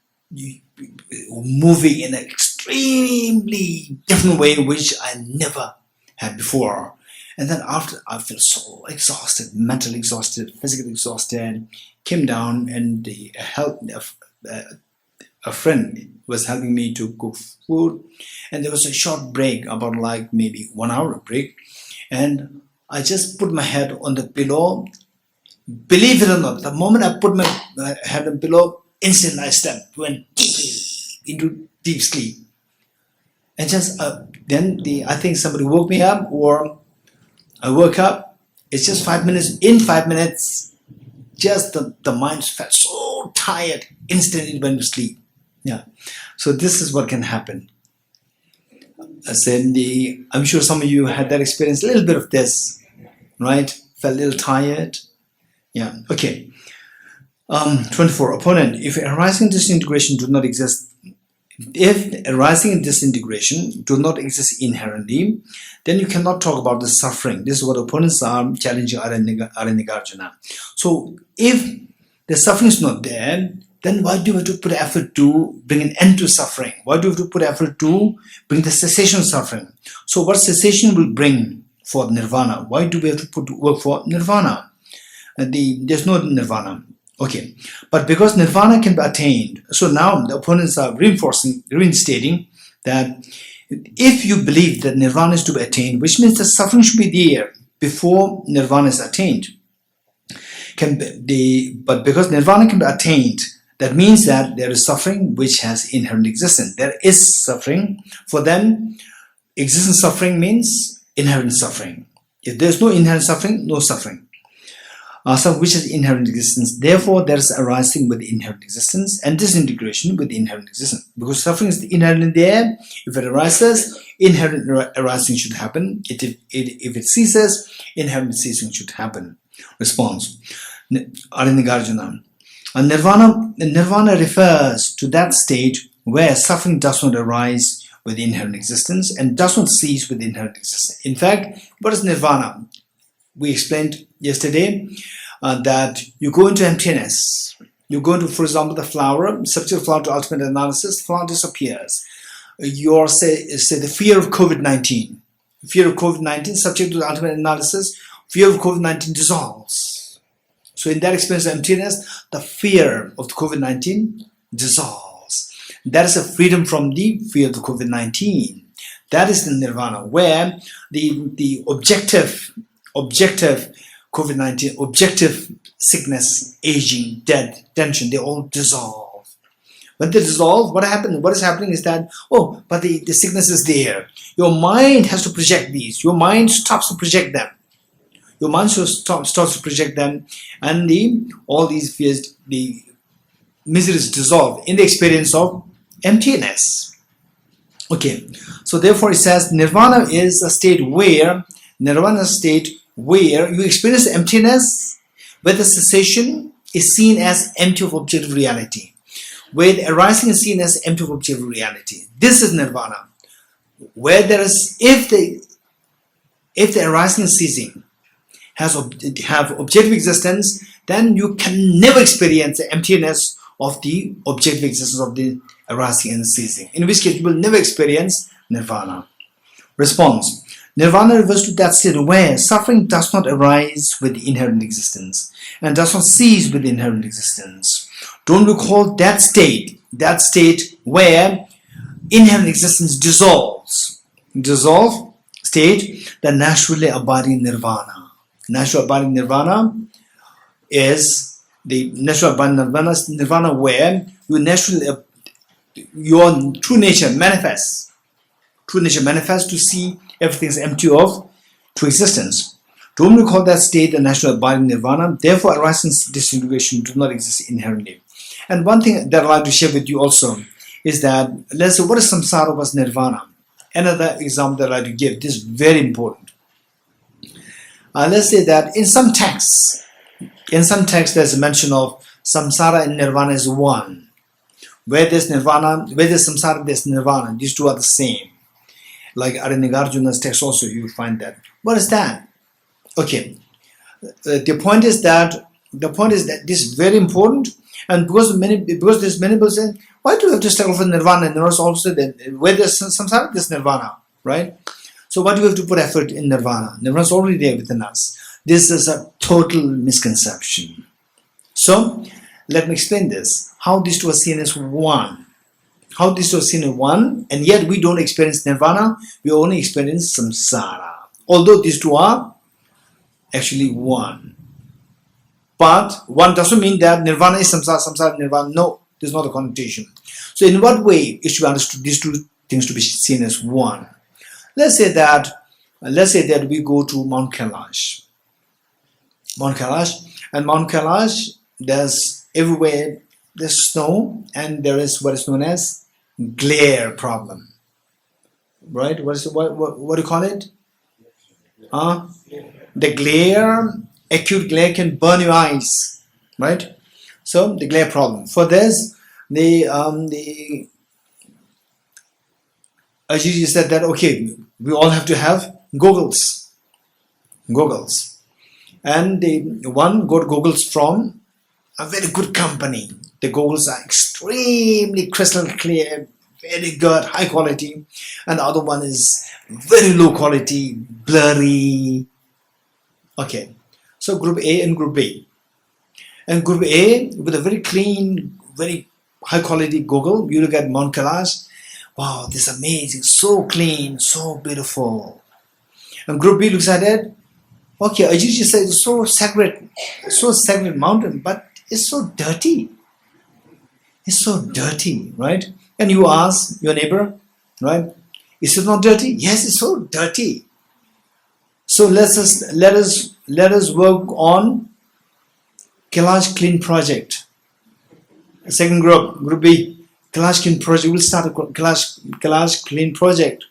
Speaker 2: moving in an extremely different way, which I never had before. And then after, I feel so exhausted, mentally exhausted, physically exhausted, came down, and a friend was helping me to cook food, and there was a short break, about like maybe 1 hour break, and I just put my head on the pillow. Believe it or not, the moment I put my head on the pillow, instantly I went into deep sleep. And just then I think somebody woke me up, or I woke up. It's just 5 minutes. In 5 minutes, just the mind felt so tired, instantly went to sleep. Yeah. So this is what can happen. I'm sure some of you had that experience, a little bit of this, right? Felt a little tired. Yeah. Okay. 24. Opponent. If arising and disintegration do not exist, inherently, then you cannot talk about the suffering. This is what opponents are challenging Nagarjuna. So if the suffering is not there, then why do we have to put effort to bring an end to suffering? Why do we have to put effort to bring the cessation of suffering? So what cessation will bring for nirvana? Why do we have to work for nirvana? There's no nirvana. Okay, but because nirvana can be attained, so now the opponents are reinstating that if you believe that nirvana is to be attained, which means the suffering should be there before nirvana is attained. But because nirvana can be attained, that means that there is suffering which has inherent existence. There is suffering. For them, existent suffering means inherent suffering. If there's no inherent suffering, no suffering. Suffering which has inherent existence. Therefore, there is arising with inherent existence and disintegration with inherent existence. Because suffering is inherently there. If it arises, inherent arising should happen. If it ceases, inherent ceasing should happen. Response. Nagarjuna. Nirvana refers to that state where suffering does not arise with inherent existence and does not cease with inherent existence. In fact, what is nirvana? We explained yesterday that you go into emptiness. You go into, for example, the flower, subject the flower to ultimate analysis, the flower disappears. Your say the fear of COVID-19. Fear of COVID-19, subject to the ultimate analysis, fear of COVID-19 dissolves. So in that experience of emptiness, the fear of the COVID-19 dissolves. That is a freedom from the fear of the COVID-19. That is the nirvana, where the objective COVID-19, objective sickness, aging, death, tension, they all dissolve. When they dissolve, what is happening is that, but the sickness is there. Your mind has to project these. Your mind stops to project them. Your mind starts to project them, and all these fears, the miseries dissolve in the experience of emptiness. Okay, so therefore it says nirvana is a state where Nirvana state where you experience emptiness, where the cessation is seen as empty of objective reality, where the arising is seen as empty of objective reality. This is Nirvana. Where there is, if the arising and ceasing have objective existence, then you can never experience the emptiness of the objective existence of the arising and ceasing. In which case, you will never experience Nirvana. Response. Nirvana refers to that state where suffering does not arise with the inherent existence and does not cease with the inherent existence. Don't we call that state where inherent existence dissolves state, the naturally abiding Nirvana. Natural abiding Nirvana is the natural abiding Nirvana where your true nature manifests. True nature manifests to see everything is empty of true existence. Don't we call that state the natural abiding Nirvana? Therefore, arising disintegration do not exist inherently. And one thing that I'd like to share with you also is that, let's say, what is samsara was nirvana? Another example that I'd like to give, this is very important. Let's say that in some texts there's a mention of samsara and nirvana is one. Where there's nirvana, where there's samsara, there's nirvana. These two are the same. Like Nagarjuna's text also, you find that. What is that? Okay. The point is that this is very important, and because there's many people saying, why do we have to struggle for nirvana? And there's also that where there's samsara, there's nirvana, right? So why do we have to put effort in nirvana? Nirvana is already there within us. This is a total misconception. So let me explain this. How these two are seen as one. How these two are seen as one, and yet we don't experience nirvana. We only experience samsara. Although these two are actually one. But one doesn't mean that nirvana is samsara, samsara nirvana. No, there's not a connotation. So in what way it should be understood these two things to be seen as one? Let's say that we go to Mount Kailash. Mount Kailash, there's everywhere there's snow, and there is what is known as glare problem. Right? What do you call it? The glare, acute glare can burn your eyes, right? So the glare problem. For this, the Ajiji said that okay, we all have to have goggles, and the one got goggles from a very good company. The goggles are extremely crystal clear, very good, high quality, and the other one is very low quality, blurry. Okay, so group A and group B. And group A with a very clean, very high quality goggle, you look at Mount Kailash, wow, this is amazing, so clean, so beautiful. And group B looks at it, okay, Ajiji said it's so sacred mountain, but it's so dirty. It's so dirty, right? And you ask your neighbor, right? Is it not dirty? Yes, it's so dirty. So let us work on Kailash Clean Project. Second group B, Kailash Clean Project. We'll start a Kailash Clean Project.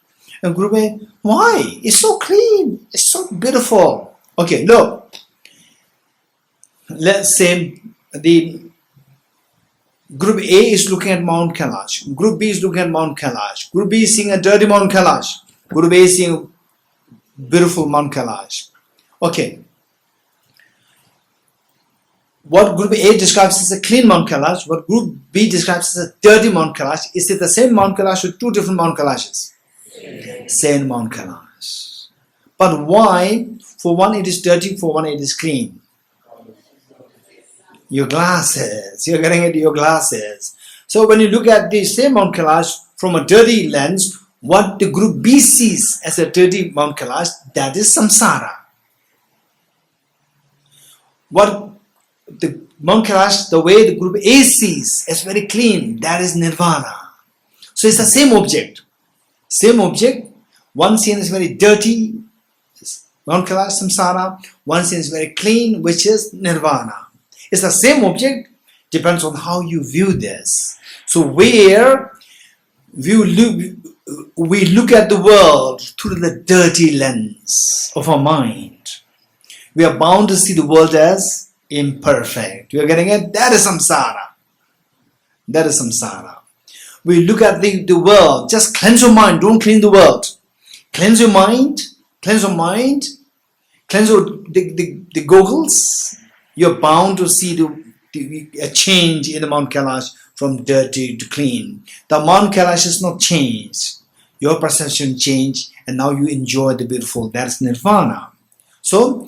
Speaker 2: And group A, why? It's so clean. It's so beautiful. Okay, look. Let's say the group A is looking at Mount Kailash. Group B is looking at Mount Kailash. Group B is seeing a dirty Mount Kailash. Group A is seeing beautiful Mount Kailash. Okay. What group A describes as a clean Mount Kailash, what group B describes as a dirty Mount Kailash, is it the same Mount Kailash or two different Mount Kailashes? Same Mount Kailash. But why? For one it is dirty, for one it is clean. Your glasses. You're getting into your glasses. So when you look at the same Mount Kailash from a dirty lens, what the group B sees as a dirty Mount Kailash, that is samsara. What the Mount Kailash, the way the group A sees as very clean, that is nirvana. So it's the same object. Same object. One seen is very dirty, Mount Kailash samsara. One seen is very clean, which is nirvana. It's the same object, depends on how you view this. So where we look at the world through the dirty lens of our mind. We are bound to see the world as imperfect. You are getting it? That is samsara. That is samsara. We look at the world. Just cleanse your mind. Don't clean the world. Cleanse your mind. Cleanse your mind. Cleanse your, the goggles. You're bound to see a change in the Mount Kailash from dirty to clean. The Mount Kailash is not changed. Your perception changed, and now you enjoy the beautiful. That's nirvana. So,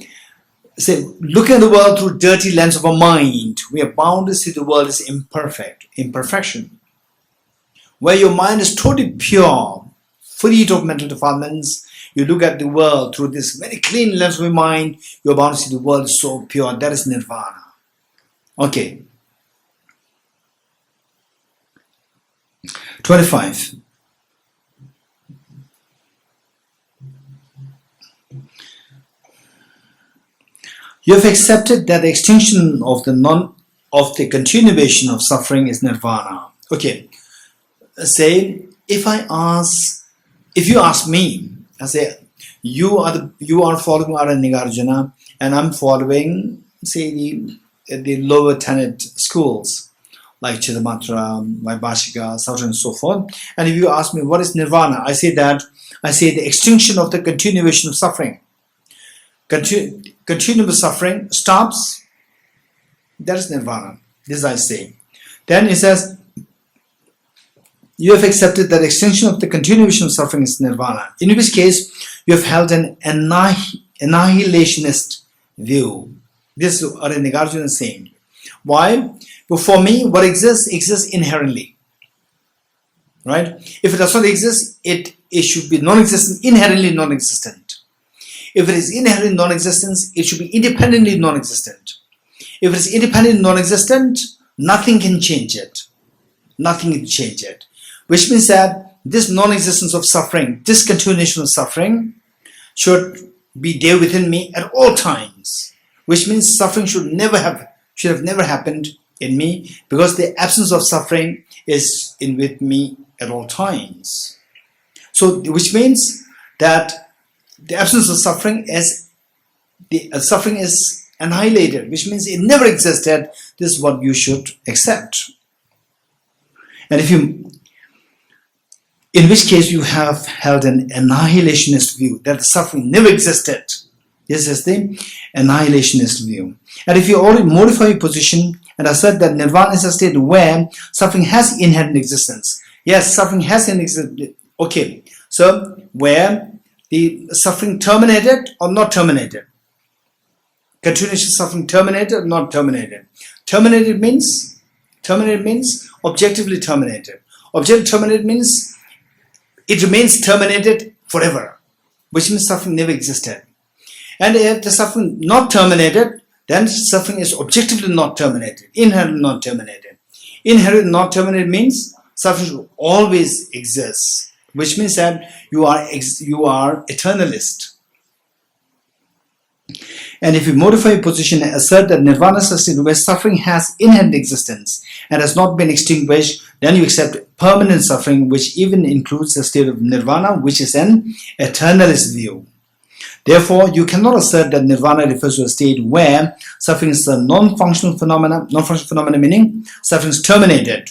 Speaker 2: say, looking at the world through dirty lens of our mind, we are bound to see the world as imperfection. Where your mind is totally pure, free of mental defilements, you look at the world through this very clean lens of your mind, you're bound to see the world is so pure. That is nirvana. Okay. 25. You have accepted that the extinction of the continuation of suffering is nirvana. Okay. Say, if you ask me, I say, you are following Nagarjuna, and I'm following, say, the lower tenet schools like Chittamatra, Vaibhashika, so on and so forth. And if you ask me what is nirvana, I say the extinction of the continuation of suffering. Continuous suffering stops. That is nirvana. This I say. Then it says, you have accepted that extinction of the continuation of suffering is nirvana, in which case you have held an annihilationist view. This is what Nagarjuna is saying. Why? But for me, what exists inherently. Right? If it does not exist, it should be non-existent, inherently non-existent. If it is inherently non-existent, it should be independently non-existent. If it is independently non-existent, nothing can change it. Nothing can change it. Which means that this non-existence of suffering, this continuation of suffering, should be there within me at all times. Which means suffering should have never happened in me, because the absence of suffering is with me at all times. So, which means that the absence of suffering is annihilated, which means it never existed. This is what you should accept. And in which case you have held an annihilationist view, that the suffering never existed. This is the annihilationist view. And if you already modify your position and assert that nirvana is a state where suffering has inherent existence. Yes, suffering has an existence. Okay, so where the suffering terminated or not terminated? Continuation of suffering terminated or not terminated? Terminated means objectively terminated. Objectively terminated means it remains terminated forever, which means suffering never existed. And if the suffering not terminated, then suffering is objectively not terminated, inherently not terminated. Inherently not terminated means suffering should always exist, which means that you are eternalist. And if you modify your position and assert that nirvana is a state where suffering has inherent existence and has not been extinguished, then you accept permanent suffering, which even includes the state of nirvana, which is an eternalist view. Therefore, you cannot assert that nirvana refers to a state where suffering is a non-functional phenomena. Non-functional phenomena meaning suffering is terminated,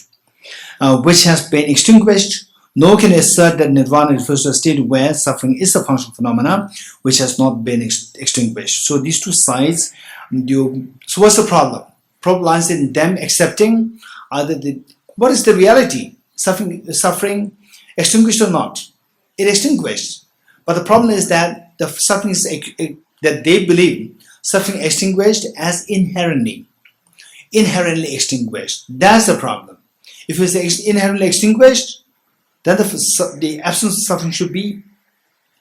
Speaker 2: which has been extinguished. Nor can you assert that nirvana refers to a state where suffering is a functional phenomena which has not been extinguished. So these two sides, so what's the problem? Problem lies in them accepting what is the reality? Suffering extinguished or not? It extinguished. But the problem is that the suffering is that they believe suffering extinguished as inherently extinguished. That's the problem. If it's inherently extinguished, then the absence of suffering should be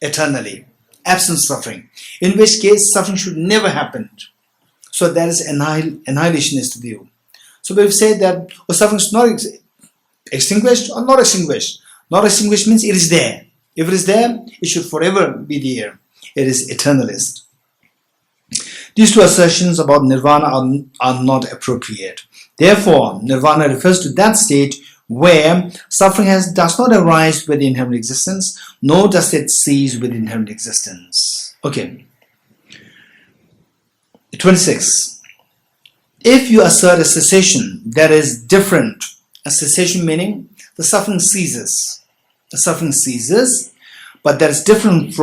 Speaker 2: eternally. Absence of suffering. In which case, suffering should never happen. So that is annihilationist view. So we've said that suffering is not extinguished or not extinguished. Not extinguished means it is there. If it is there, it should forever be there. It is eternalist. These two assertions about nirvana are not appropriate. Therefore, nirvana refers to that state where suffering does not arise with inherent existence, nor does it cease with inherent existence. Okay. 26. If you assert a cessation that is different, a cessation meaning the suffering ceases. The suffering ceases, but that is different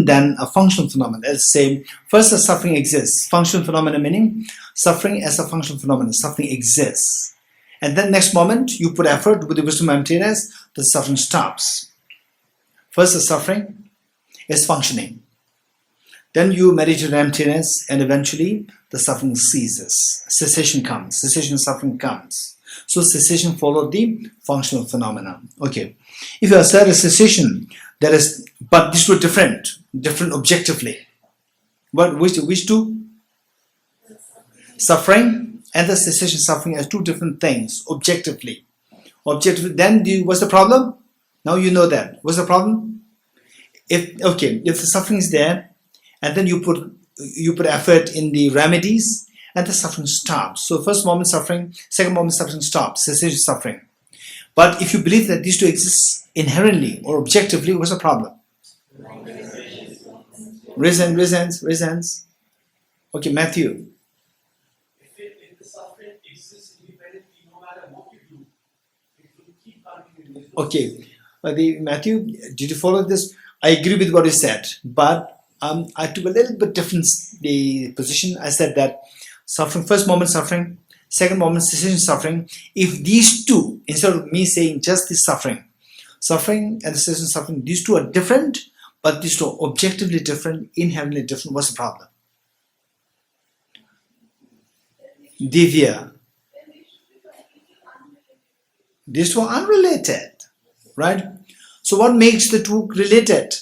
Speaker 2: than a functional phenomenon. Let's say, first the suffering exists. Functional phenomena meaning suffering as a functional phenomenon. Suffering exists. And then next moment, you put effort with the wisdom of emptiness, the suffering stops. First the suffering is functioning. Then you meditate on emptiness, and eventually the suffering ceases. Cessation comes. Cessation of suffering comes. So cessation followed the functional phenomena. Okay. If you assert a cessation, that is, but these were different objectively. But which two? Suffering and the cessation suffering as two different things, objectively. Objectively, then what's the problem? Now you know that. What's the problem? If the suffering is there, and then you put effort in the remedies, and the suffering stops. So first moment suffering, second moment suffering stops, cessation suffering. But if you believe that these two exist inherently or objectively, what's the problem? Reasons. Okay, Matthew.
Speaker 3: If the suffering exists independently, no matter what you do, it will keep continuing.
Speaker 2: Okay, Matthew, did you follow this? I agree with what you said, but I took a little bit different position. I said that suffering, first moment suffering, second moment cessation suffering. If these two, instead of me saying just the suffering and the cessation suffering, these two are different, but these two are objectively different, inherently different, what's the problem? Divya. These two are unrelated, right? So what makes the two related?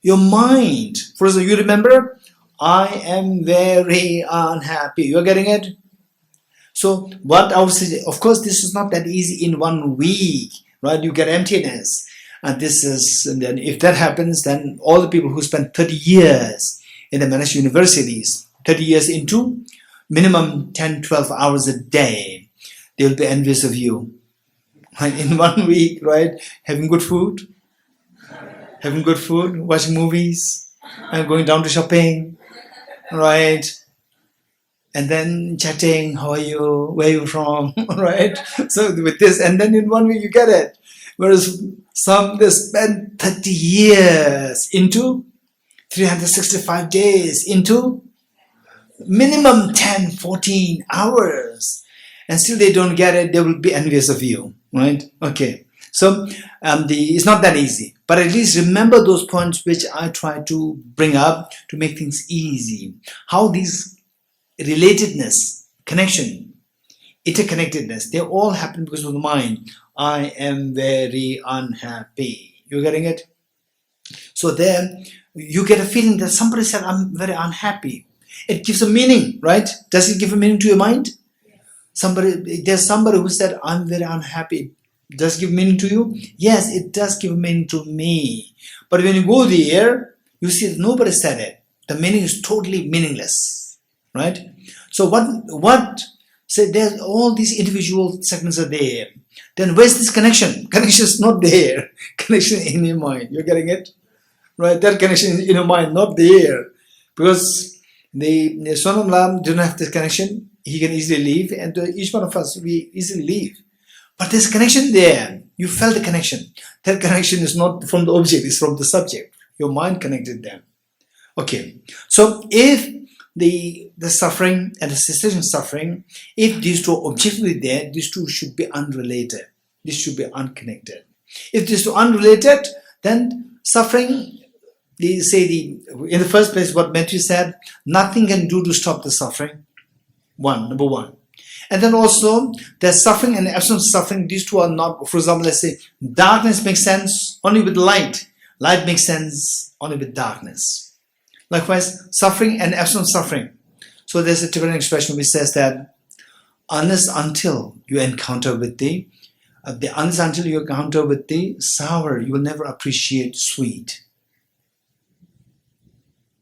Speaker 2: Your mind. For example, you remember, I am very unhappy. You're getting it? So what I would say, of course, this is not that easy in 1 week, right? You get emptiness. And then if that happens, then all the people who spend 30 years in the managed universities, 30 years into minimum 10, 12 hours a day, they will be envious of you. Right? In 1 week, right? Having good food, watching movies, and going down to shopping, right? And then chatting, how are you, where are you from, right? So with this, and then in 1 week you get it. Whereas some, they spend 30 years into 365 days into minimum 10, 14 hours, and still they don't get it, they will be envious of you, right? Okay. So it's not that easy, but at least remember those points which I try to bring up to make things easy. How these relatedness, connection, interconnectedness, they all happen because of the mind. I am very unhappy. You getting it? So there you get a feeling that somebody said, I'm very unhappy. It gives a meaning, right? Does it give a meaning to your mind? There's somebody who said, I'm very unhappy. Does it give meaning to you? Yes, it does give meaning to me. But when you go there, you see that nobody said it. The meaning is totally meaningless, right? So what? Say there's all these individual segments are there. Then where's this connection? Connection is not there. Connection in your mind. You're getting it? Right? That connection in your mind, not there. Because the Sonam Lam didn't have this connection. He can easily leave, and each one of us, we easily leave. But there's a connection there. You felt the connection. That connection is not from the object, it's from the subject. Your mind connected them. Okay. So if the suffering and the cessation suffering, if these two are objectively there, these two should be unrelated. These should be unconnected. If these two are unrelated, then suffering, in the first place, what Matthew said, nothing can do to stop the suffering. Number one. And then also, there's suffering and absence of suffering. These two are not, for example, let's say, darkness makes sense only with light. Light makes sense only with darkness. Likewise, suffering and absence of suffering. So there's a Tibetan expression which says that until you encounter with the sour, you will never appreciate sweet.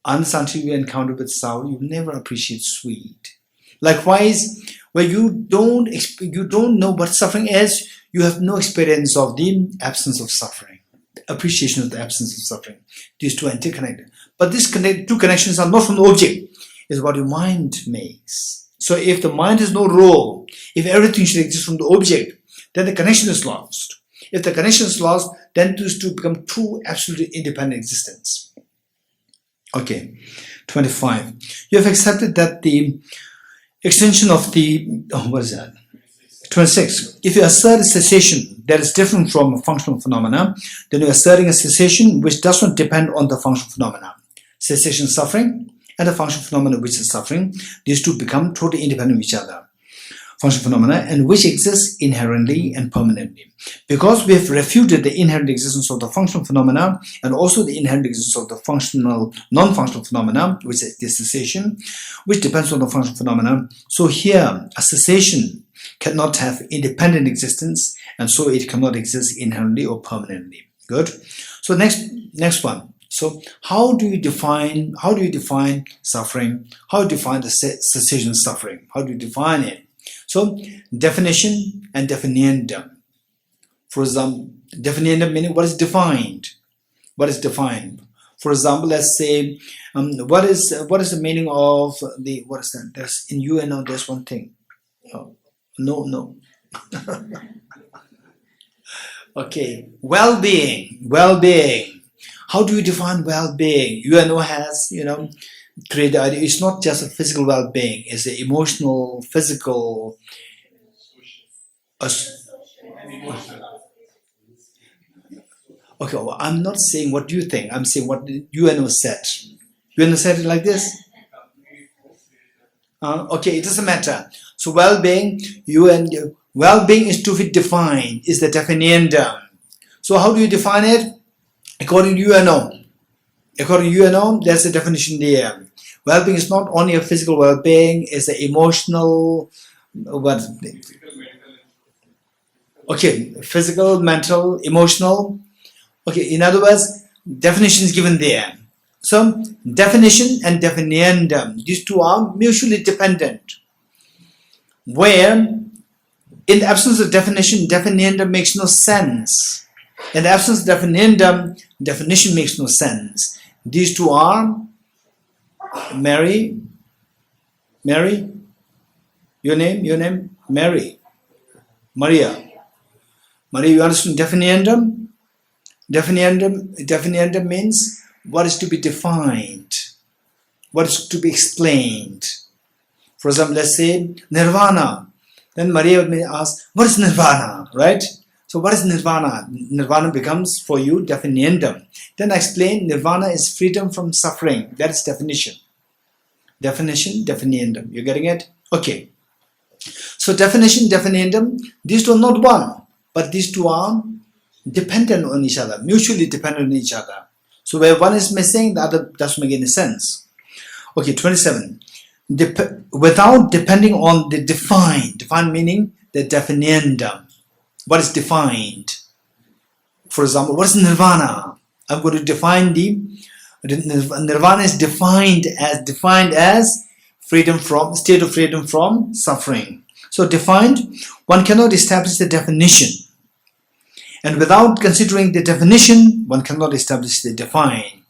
Speaker 2: Until you encounter with sour, you will never appreciate sweet. Likewise, where you don't know what suffering is. You have no experience of the absence of suffering, appreciation of the absence of suffering. These two are interconnected. But these two connections are not from the object. It's what your mind makes. So if the mind has no role, if everything should exist from the object, then the connection is lost. If the connection is lost, then these two become two absolutely independent existence. Okay, 25. You have accepted that the extension of the, what is that? 26. If you assert a cessation that is different from a functional phenomena, then you are asserting a cessation which does not depend on the functional phenomena. Cessation suffering and the functional phenomena which is suffering, these two become totally independent of each other. Functional phenomena and which exists inherently and permanently. Because we have refuted the inherent existence of the functional phenomena and also the inherent existence of the functional, non-functional phenomena, which is the cessation, which depends on the functional phenomena. So here, a cessation cannot have independent existence, and so it cannot exist inherently or permanently. Good. So next one. So how do you define suffering? How do you define the cessation suffering? How do you define it? So definition and definiendum. For example, definiendum meaning what is defined. What is defined? For example, let's say what is the meaning of the, what is that? There's in UNO there's one thing. No. Okay, well-being. How do you define well-being? UNO has, create the idea. It's not just a physical well-being, it's an emotional, physical. Okay, well, I'm not saying what you think, I'm saying what UNO said. UNO said it like this? Okay, it doesn't matter. So well-being, well-being is to be defined, is the definiendum. So how do you define it? According to UNO. According to UNO, there's a definition there. Well-being is not only a physical well-being, it's an emotional, okay, physical, mental, emotional. Okay, in other words, definition is given there. So, definition and definiendum, these two are mutually dependent. Where, in the absence of definition, definiendum makes no sense. In the absence of definiendum, definition makes no sense. These two are Mary, your name, Mary, Maria, you understand definiendum? Definiendum means what is to be defined, what is to be explained. For example, let's say nirvana. Then Maria may ask, what is nirvana, right? So what is nirvana? Nirvana becomes for you definiendum. Then I explain nirvana is freedom from suffering. That is definition. Definition, definiendum. You getting it? Okay. So definition, definiendum, these two are not one, but these two are dependent on each other, mutually dependent on each other. So where one is missing, the other doesn't make any sense. Okay, 27. Without depending on the defined meaning the definiendum. What is defined? For example, what is nirvana? I'm going to define nirvana is defined as freedom from, state of freedom from suffering. So defined, one cannot establish the definition. And without considering the definition, one cannot establish the defined.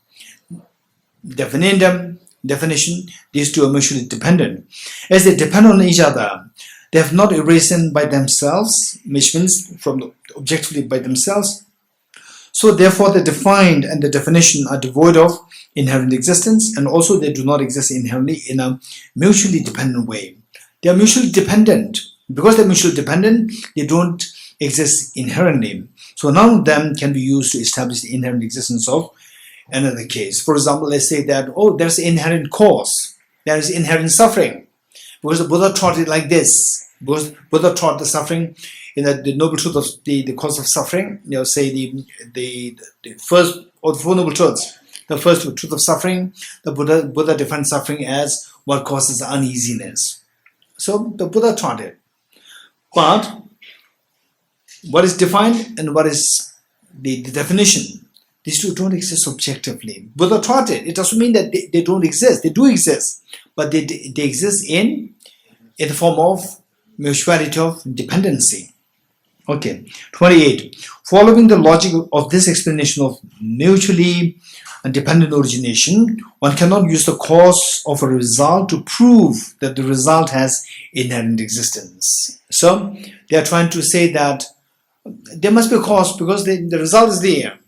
Speaker 2: Definiendum, definition, these two are mutually dependent. As they depend on each other, they have not arisen by themselves, which means from objectively by themselves. So therefore the defined and the definition are devoid of inherent existence, and also they do not exist inherently in a mutually dependent way. They are mutually dependent. Because they're mutually dependent, they don't exist inherently. So none of them can be used to establish the inherent existence of another case. For example, let's say that, there's inherent cause, there is inherent suffering. Because the Buddha taught it like this. Because Buddha taught the suffering in the noble truth of the cause of suffering. Say the first or the four noble truths. The first truth of suffering, the Buddha defined suffering as what causes uneasiness. So the Buddha taught it. But what is defined and what is the definition? These two don't exist objectively. Buddha taught it. It doesn't mean that they don't exist. They do exist, but they exist in the form of mutuality of dependency. Okay, 28. Following the logic of this explanation of mutually dependent origination, one cannot use the cause of a result to prove that the result has inherent existence. So they are trying to say that there must be a cause because the result is there,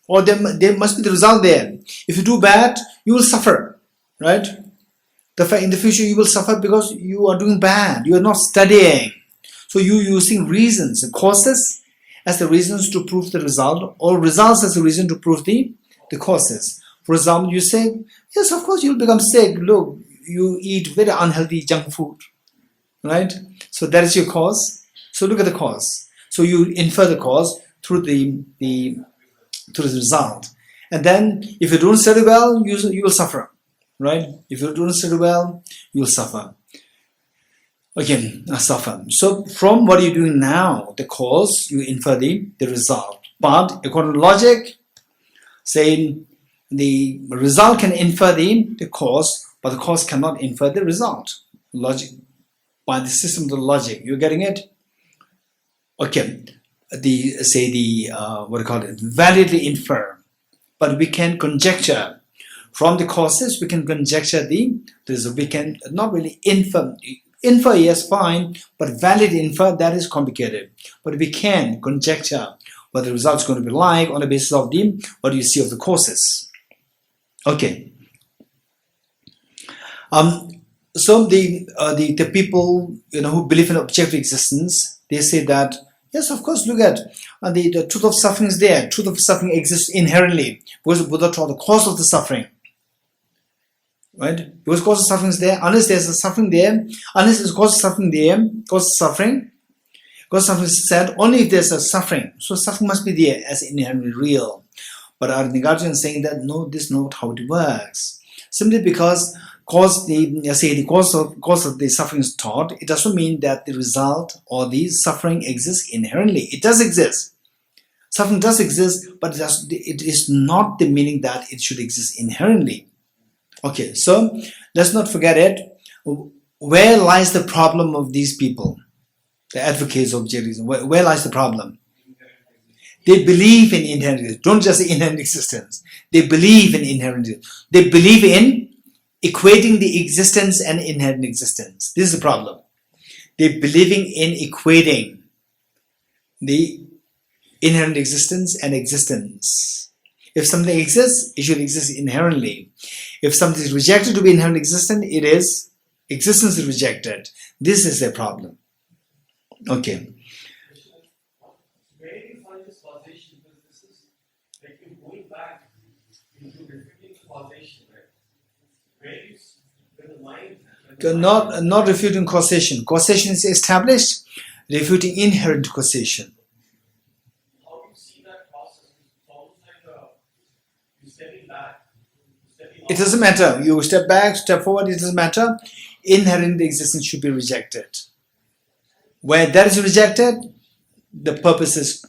Speaker 2: or there must be the result there. If you do bad, you will suffer, right? In the future you will suffer because you are doing bad, you are not studying. So you using reasons, the causes as the reasons to prove the result, or results as the reason to prove the causes. For example, you say, yes, of course you'll become sick. Look, you eat very unhealthy junk food, right? So that is your cause. So look at the cause. So you infer the cause through the result. And then if you don't study well, you will suffer, right? If you don't study well, you will suffer. Again, suffer. So from what you're doing now, the cause, you infer the result. But according to logic, saying the result can infer the cause, but the cause cannot infer the result. Logic, by the system of the logic, you're getting it? Okay, what do you call it? Validly infer, but we can conjecture from the causes. We can conjecture we can not really infer. Infer, yes, fine, but valid infer, that is complicated. But we can conjecture what the result is going to be like on the basis of what you see of the causes. Okay. So the people who believe in objective existence, they say that yes, of course. Look at the truth of suffering is there. Truth of suffering exists inherently because Buddha taught the cause of the suffering. Right? Because cause of suffering is there, unless there's a suffering there, unless there's cause of suffering there, cause of suffering is said only if there's a suffering. So suffering must be there as inherently real. But our Nagarjuna is saying that no, this is not how it works. Simply because cause of the suffering is taught, it doesn't mean that the result or the suffering exists inherently. It does exist. Suffering does exist, but it is not the meaning that it should exist inherently. Okay, so let's not forget it. Where lies the problem of these people, the advocates of objectivism? Where lies the problem? They believe in inherent existence. Don't just say inherent existence. They believe in inherent existence. They believe in equating the existence and inherent existence. This is the problem. They're believing in equating the inherent existence and existence. If something exists, it should exist inherently. If something is rejected to be inherently existent, existence is rejected. This is a problem. Okay.
Speaker 3: Where do you find this causation? Because this is like you're going back into refuting causation, right? Where the mind.
Speaker 2: Not refuting causation. Causation is established, refuting inherent causation.
Speaker 3: How do you see that process? It's almost like you're stepping back.
Speaker 2: It doesn't matter. You step back, step forward, it doesn't matter. Inherent existence should be rejected. Where that is rejected, the purpose is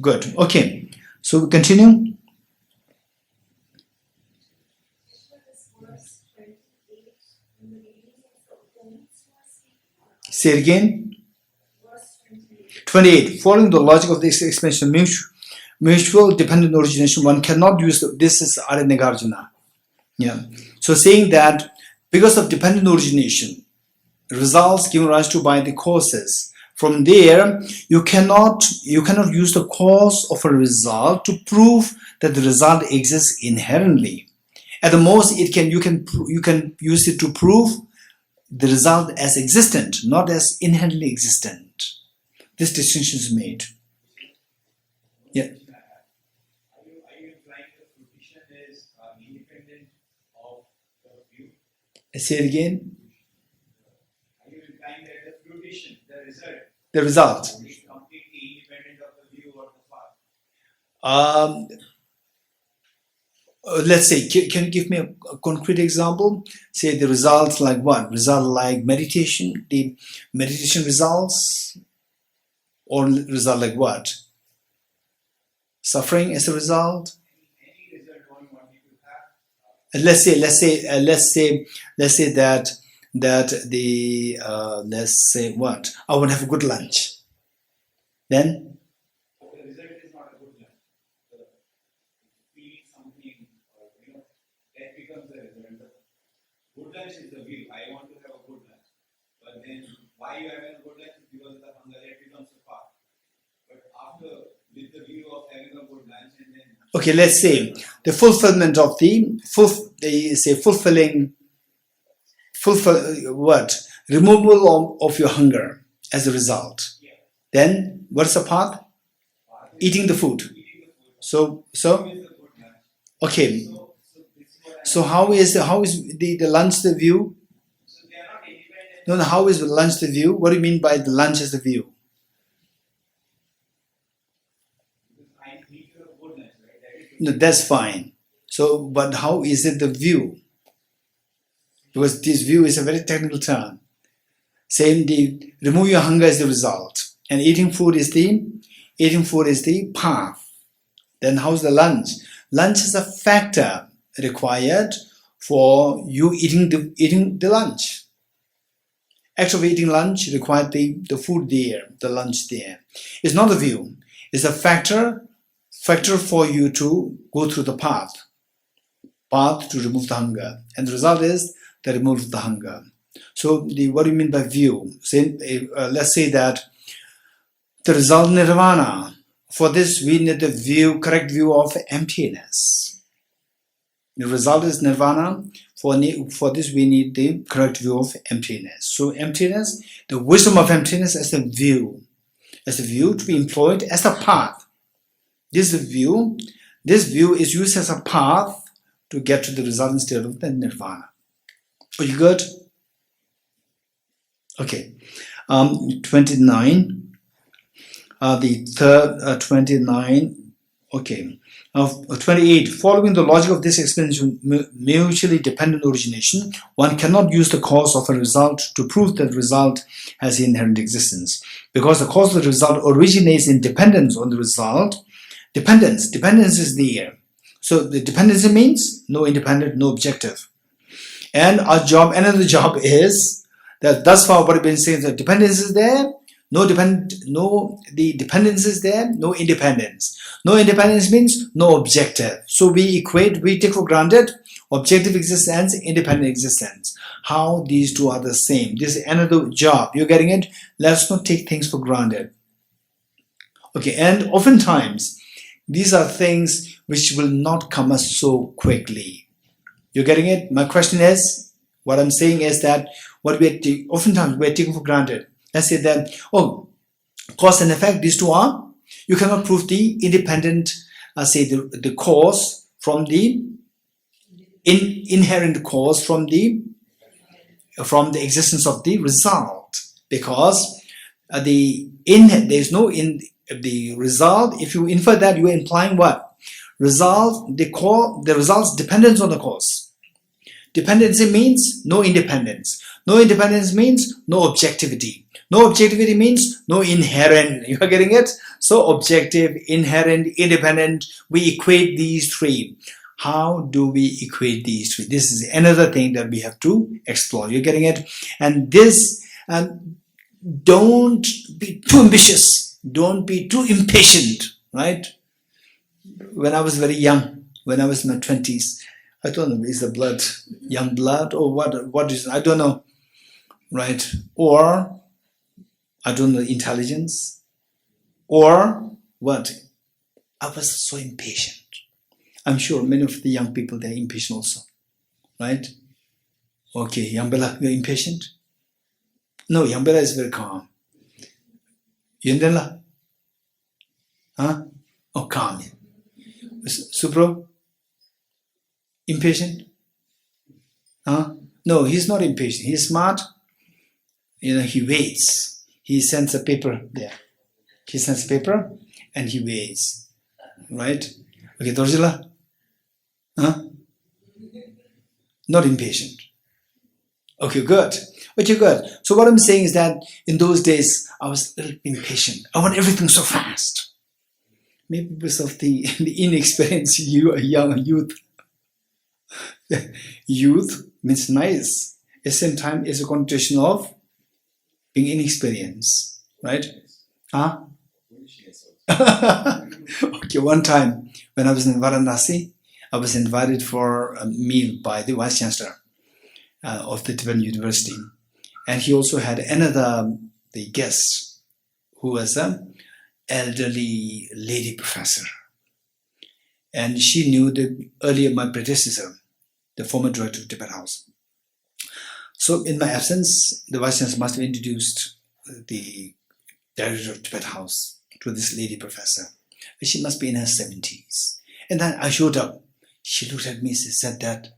Speaker 2: good. Okay, so we continue. Say it again. 28. Following the logic of this expansion, mutual dependent origination, one cannot use this is Nagarjuna. Yeah. So saying that because of dependent origination, results given rise to by the causes, from there you cannot use the cause of a result to prove that the result exists inherently. At the most, you can use it to prove the result as existent, not as inherently existent. This distinction is made. Yeah.
Speaker 4: Are you implying the fruition is independent of the view?
Speaker 2: Say it again.
Speaker 4: Are you implying that the fruition,
Speaker 2: The result.
Speaker 4: is completely independent of the view or the path?
Speaker 2: Let's say, can you give me a concrete example? Say the results like what? Result like meditation, the meditation results, or result like what? Suffering as a result.
Speaker 4: Any result one wanted to have?
Speaker 2: Let's say that that the let's say what, I want to have a good lunch. Then
Speaker 4: The result is not a good lunch. The feeling something, or that becomes the result. The good lunch is the view. I want to have a good lunch. But then why you having a good lunch is because of the hunger, that becomes a part. But after, with the view of having a good lunch, and then
Speaker 2: okay, let's say the fulfillment of what, removal of your hunger as a result. Then what's the path? Eating the food. So okay. So how is the lunch the view?
Speaker 4: so they are not independent.
Speaker 2: No, how is the lunch the view? What do you mean by the lunch as the view?
Speaker 4: I need to have a good lunch, right? That is
Speaker 2: No, that's fine. So, but how is it the view? Because this view is a very technical term. Saying the remove your hunger is the result, and eating food is the path. Then how's the lunch? Lunch is a factor required for you eating the lunch. Act of eating lunch required the food there, the lunch there. It's not the view. It's a factor for you to go through the path to remove the hunger, and the result is the removal of the hunger. So what do you mean by view? Let's say that the result nirvana. For this we need the correct view of emptiness. The result is nirvana. For this we need the correct view of emptiness. So emptiness, the wisdom of emptiness as the view to be employed as the path. This view is used as a path to get to the resultant state of the nirvana. Are you good? Okay. 29. The third 29. Okay. 28. Following the logic of this explanation, mutually dependent origination, one cannot use the cause of a result to prove that the result has inherent existence. Because the cause of the result originates in dependence on the result. Dependence is there. So the dependency means no independent, no objective. And another job is that thus far what I've been saying is that dependence is there, the dependence is there, no independence. No independence means no objective. So we take for granted objective existence, independent existence. How these two are the same. This is another job. You're getting it? Let's not take things for granted. Okay, and oftentimes these are things which will not come us so quickly. You're getting it? My question is, what I'm saying is that oftentimes we're taking for granted. Let's say that, cause and effect, these two are, you cannot prove the independent, the cause from the inherent cause from the existence of the result, because there's no the result. If you infer that, you are implying what? The result's dependence on the cause. Dependency means no independence. No independence means no objectivity. No objectivity means no inherent. You are getting it? So objective, inherent, independent, we equate these three. How do we equate these three? This is another thing that we have to explore. You're getting it? And this, don't be too ambitious. Don't be too impatient, right? When I was very young, when I was in my 20s, I don't know, is the blood young blood or what is, I don't know, right? Or, I don't know, intelligence, or what? I was so impatient. I'm sure many of the young people, they're impatient also, right? Okay, young Bella, you're impatient? No, young Bella is very calm. Yundela? Huh? Oh, calm. Supro? Impatient? Huh? No, he's not impatient. He's smart. He waits. He sends a paper there. He sends a paper and he waits. Right? Okay, Dorjila? Huh? Not impatient. Okay, good. Okay, good. So what I'm saying is that in those days, I was a little impatient. I want everything so fast. Maybe because of the inexperience, young youth. Youth means nice. the same time is a connotation of being inexperienced, right? Huh? Okay, one time when I was in Varanasi, I was invited for a meal by the Vice Chancellor of the Tibetan University. And he also had another the guest who was an elderly lady professor. And she knew my predecessor, the former director of Tibet House. So in my absence, the Vice Chancellor must have introduced the director of Tibet House to this lady professor. She must be in her 70s. And then I showed up. She looked at me and said that,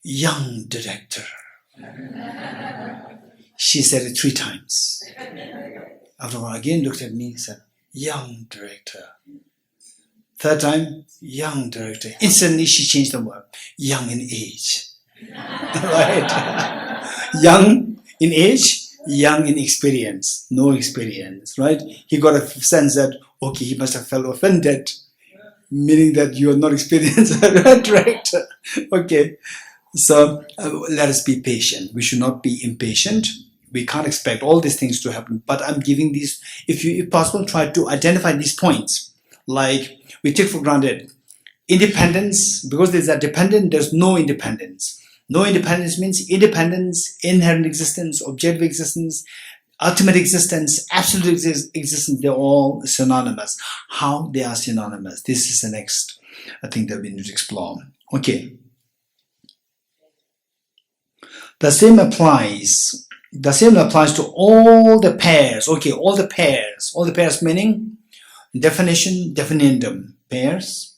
Speaker 2: young director. She said it 3 times. After a while, again looked at me and said, young director. 3rd time, young director. Instantly, she changed the word, young in age. Right? Young in age, young in experience, no experience, right? He got a sense that, okay, he must have felt offended, meaning that you are not experienced, director. Okay, so let us be patient. We should not be impatient. We can't expect all these things to happen, but I'm giving these, if possible, try to identify these points. Like we take for granted independence, because there's a dependent, there's no independence. No independence means independence, inherent existence, objective existence, ultimate existence, absolute existence, they're all synonymous. How they are synonymous, this is the next thing that we need to explore. Okay. The same applies to all the pairs. Okay, all the pairs meaning definition, definendum, pairs.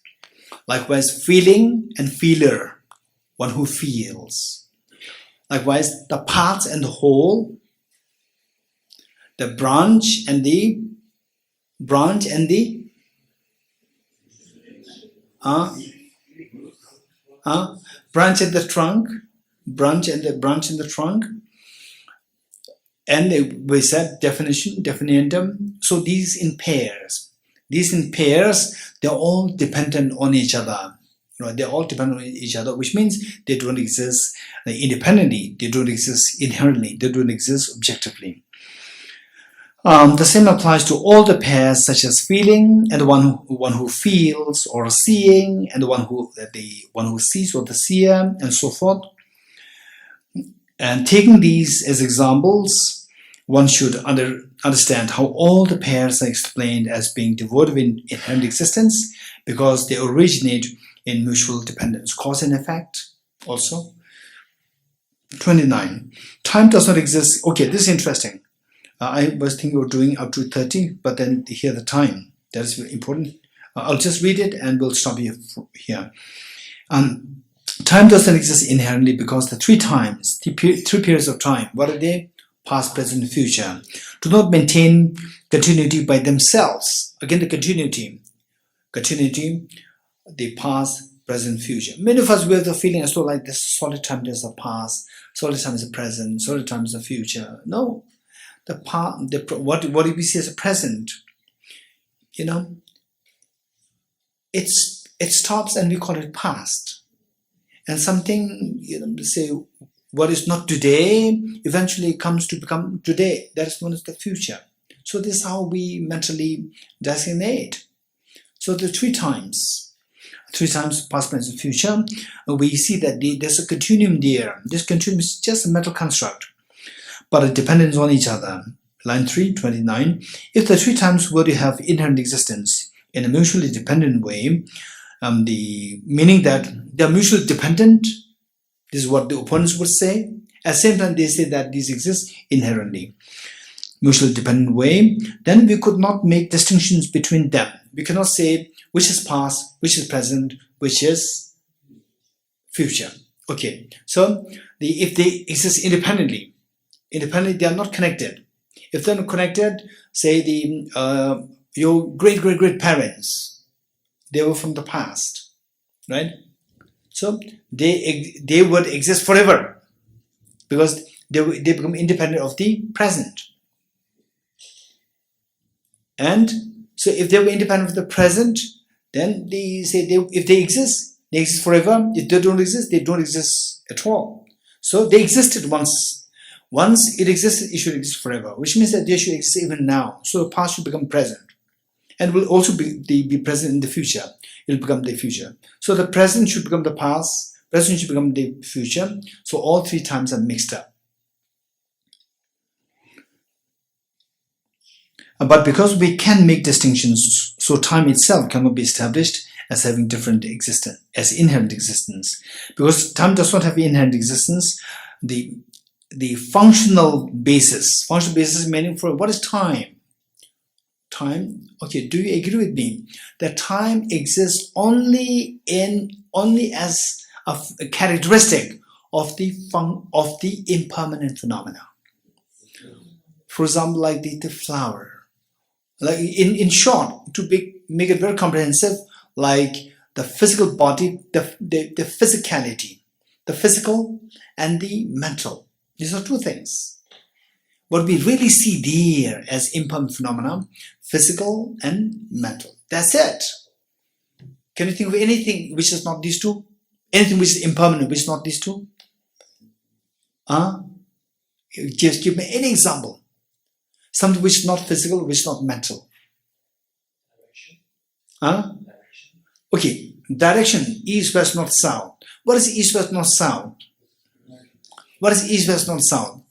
Speaker 2: Likewise, feeling and feeler, one who feels. Likewise, the parts and the whole, the branch and the branch and the trunk, branch and the trunk. And we said definition, definendum. So these in pairs. They're all dependent on each other. Right? They're all dependent on each other, which means they don't exist independently. They don't exist inherently. They don't exist objectively. The same applies to all the pairs, such as feeling and the one who feels, or seeing and the one who sees, or the seer, and so forth. And taking these as examples, one should understand how all the pairs are explained as being devoid of inherent existence, because they originate in mutual dependence, cause and effect. Also, 29. Time does not exist. Okay, this is interesting. I was thinking of doing up to 30, but then here the time. That is very important. I'll just read it and we'll stop here. Time doesn't exist inherently because the 3 times, 3 periods of time, what are they? Past, present, and future, do not maintain continuity by themselves. Again, the continuity, the past, present, future. Many of us, we have the feeling as though like this solid time is the past, solid time is the present, solid time is the future. No, what do we see as a present? It stops and we call it past. And something, say, what is not today eventually comes to become today. That is known as the future. So this is how we mentally designate. So the 3 times past, present, and future, we see that there's a continuum there. This continuum is just a mental construct, but a dependence on each other. Line 3, 29. If the 3 times were to have inherent existence in a mutually dependent way, the meaning that they are mutually dependent, this is what the opponents would say. At the same time, they say that these exist inherently, mutually dependent way, then we could not make distinctions between them. We cannot say which is past, which is present, which is future. Okay, so if they exist independently, they are not connected. If they're not connected, say your great parents, they were from the past, right? So they would exist forever because they become independent of the present. And so if they were independent of the present, then they say if they exist forever. If they don't exist at all. So they existed once. Once it existed, it should exist forever, which means that they should exist even now. So the past should become present and will also be present in the future. It will become the future. So the present should become the past, present should become the future. So all three times are mixed up. But because we can make distinctions, so time itself cannot be established as having different existence, as inherent existence. Because time does not have inherent existence, the functional basis meaning for what is time? Time, okay, do you agree with me that time exists only as a characteristic of the impermanent phenomena? For example, like the flower. Like in short, to make it very comprehensive, like the physical body, the physicality, the physical and the mental. These are two things. What we really see there as impermanent phenomena, physical and mental. That's it. Can you think of anything which is not these two? Anything which is impermanent, which is not these two? Just give me any example. Something which is not physical, which is not mental. Okay, direction, east, west, north, south. What is east, west, north, south? What is east, west, north, south?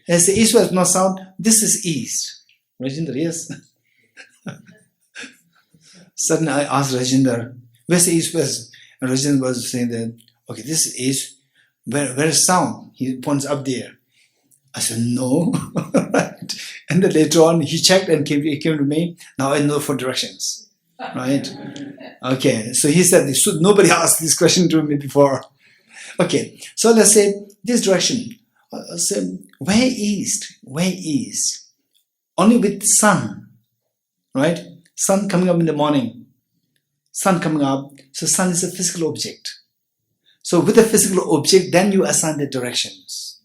Speaker 2: As the east, west, north, south, this is east. Rajinder, yes? Suddenly I asked Rajinder, where's the east, west? And Rajinder was saying that, okay, this is east. Where is south? He points up there. I said, no. Right. And then later on, he checked and he came to me. Now I know for directions. Right? Okay. So he said, nobody asked this question to me before. Okay. So let's say this direction. So where east? Where east? Only with sun. Right? Sun coming up in the morning. Sun coming up. So sun is a physical object. So with a physical object, then you assign the directions.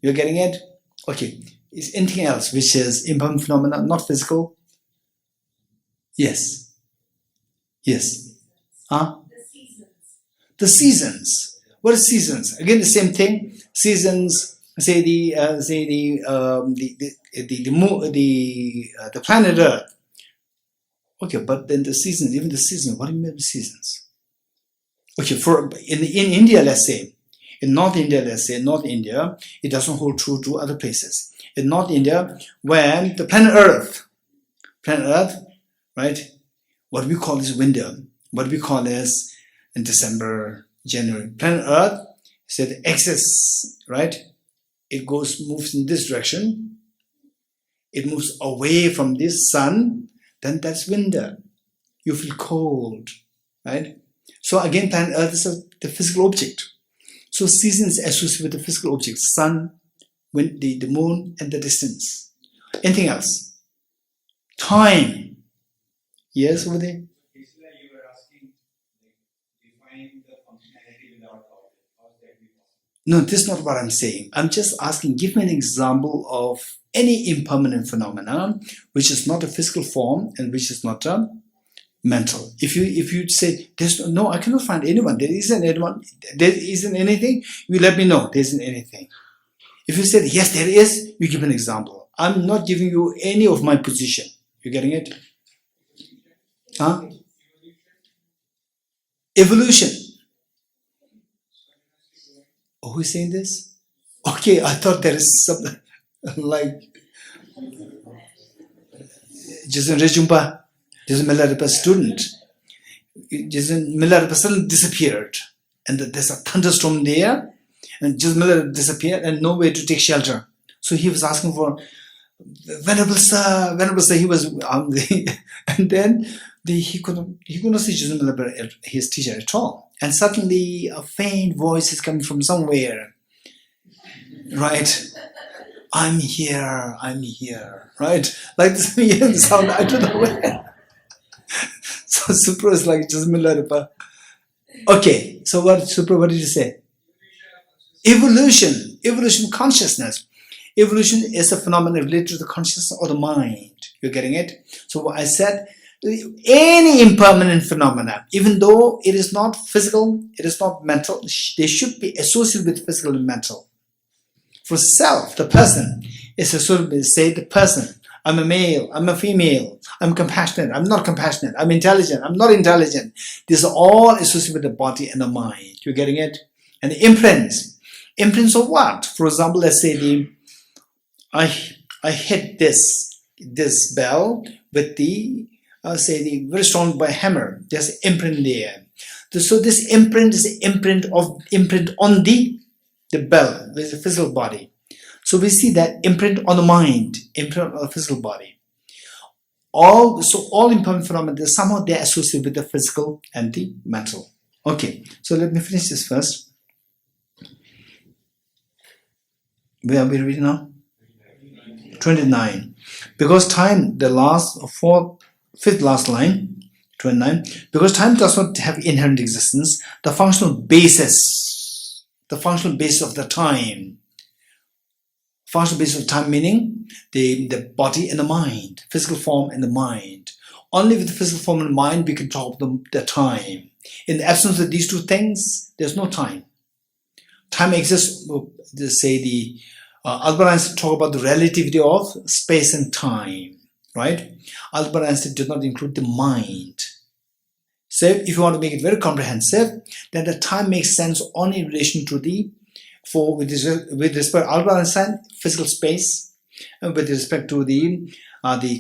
Speaker 2: You're getting it? Okay. Is anything else which is impermanent phenomena, not physical? Yes. Yes.
Speaker 5: The seasons.
Speaker 2: The seasons. What is seasons? Again, the same thing. Seasons. Say the planet Earth. Okay, but then the seasons, even the seasons. What do you mean by seasons? Okay, in India, let's say. In North India, let's say, North India, it doesn't hold true to other places. In North India, when the planet Earth, right, what we call is winter, what we call is in December, January. Planet Earth, say the axis, right, it moves in this direction, it moves away from this sun, then that's winter. You feel cold, right? So again, planet Earth is the physical object. So seasons associated with the physical objects, sun, wind, the moon, and the distance. Anything else? Time. Yes, over there?
Speaker 4: Basically, you were asking, define the functionality without object. How is that be possible?
Speaker 2: No, this is not what I'm saying. I'm just asking, give me an example of any impermanent phenomenon which is not a physical form and which is not a mental. If you say there's no, I cannot find anyone. There isn't anyone. There isn't anything. You let me know. There isn't anything. If you said yes, there is, you give an example. I'm not giving you any of my position. You getting it? Evolution. Oh, who is saying this? Okay, I thought there is something like Jason Rejumpa. Jason Milarepa student. Jason Milarepa suddenly disappeared. And there's a thunderstorm there. And Jason Milarepa disappeared and nowhere to take shelter. So he was asking for, Venerable Sir, he was and then he could not see Jason Milarepa, his teacher, at all. And suddenly a faint voice is coming from somewhere. Right? I'm here, right? Like this, you hear the sound, I don't know where. So Supra is like just Milarepa. Okay, so what did you say? Evolution consciousness. Evolution is a phenomenon related to the consciousness or the mind. You're getting it? So what I said, any impermanent phenomena, even though it is not physical, it is not mental, they should be associated with physical and mental. For self, the person, is associated with, say, the person. I'm a male, I'm a female, I'm compassionate, I'm not compassionate, I'm intelligent, I'm not intelligent. These are all associated with the body and the mind. You're getting it? And the imprints. Imprints of what? For example, let's say I hit this bell with the very strong by hammer. There's an imprint there. So this imprint is an imprint on the bell with the physical body. So we see that imprint on the mind, imprint on the physical body. All impermanent phenomena, somehow they're associated with the physical and the mental. Okay, so let me finish this first. Where are we reading now? 29. Because time, the fifth last line, 29. Because time does not have inherent existence, the functional basis of the time. Functional basis of time meaning the body and the mind, physical form and the mind. Only with the physical form and mind we can talk about the time. In the absence of these two things, there's no time. Time exists, Albert Einstein talk about the relativity of space and time, right? Albert Einstein did not include the mind. So if you want to make it very comprehensive, then the time makes sense only in relation to with respect to Albert Einstein, physical space, and with respect to the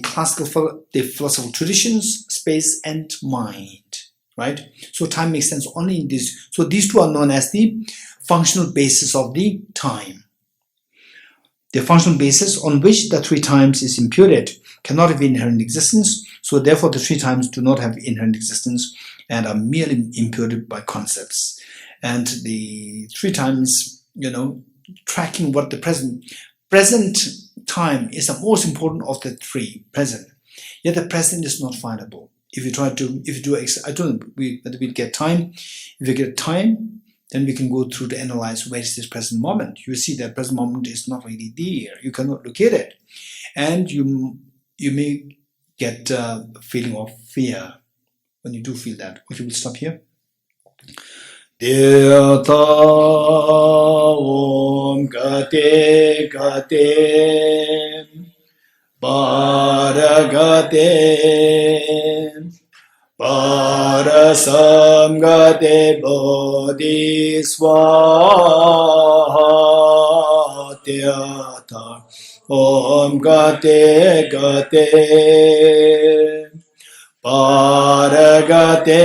Speaker 2: philosophical traditions, space and mind, right? So time makes sense only in this. So these two are known as the functional basis of the time. The functional basis on which the three times is imputed cannot have inherent existence. So therefore the three times do not have inherent existence and are merely imputed by concepts. And the three times, tracking what the present time is the most important of the three present. Yet the present is not findable. If you do, I don't know whether we'll get time. If we get time, then we can go through to analyze where is this present moment. You see that present moment is not really there. You cannot locate it. And you may get a feeling of fear when you do feel that. Okay, we'll stop here. Deta Om Gate Paragate Parasam Gate Bodhiswaha Deta Om Gate Paragate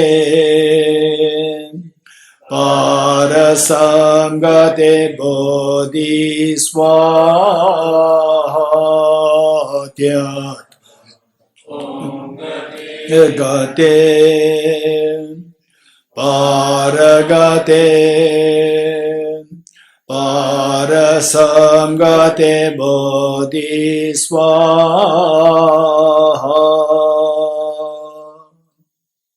Speaker 2: Parasangate Bodhiswaha Tyat Gate Paragate Parasangate Bodhiswaha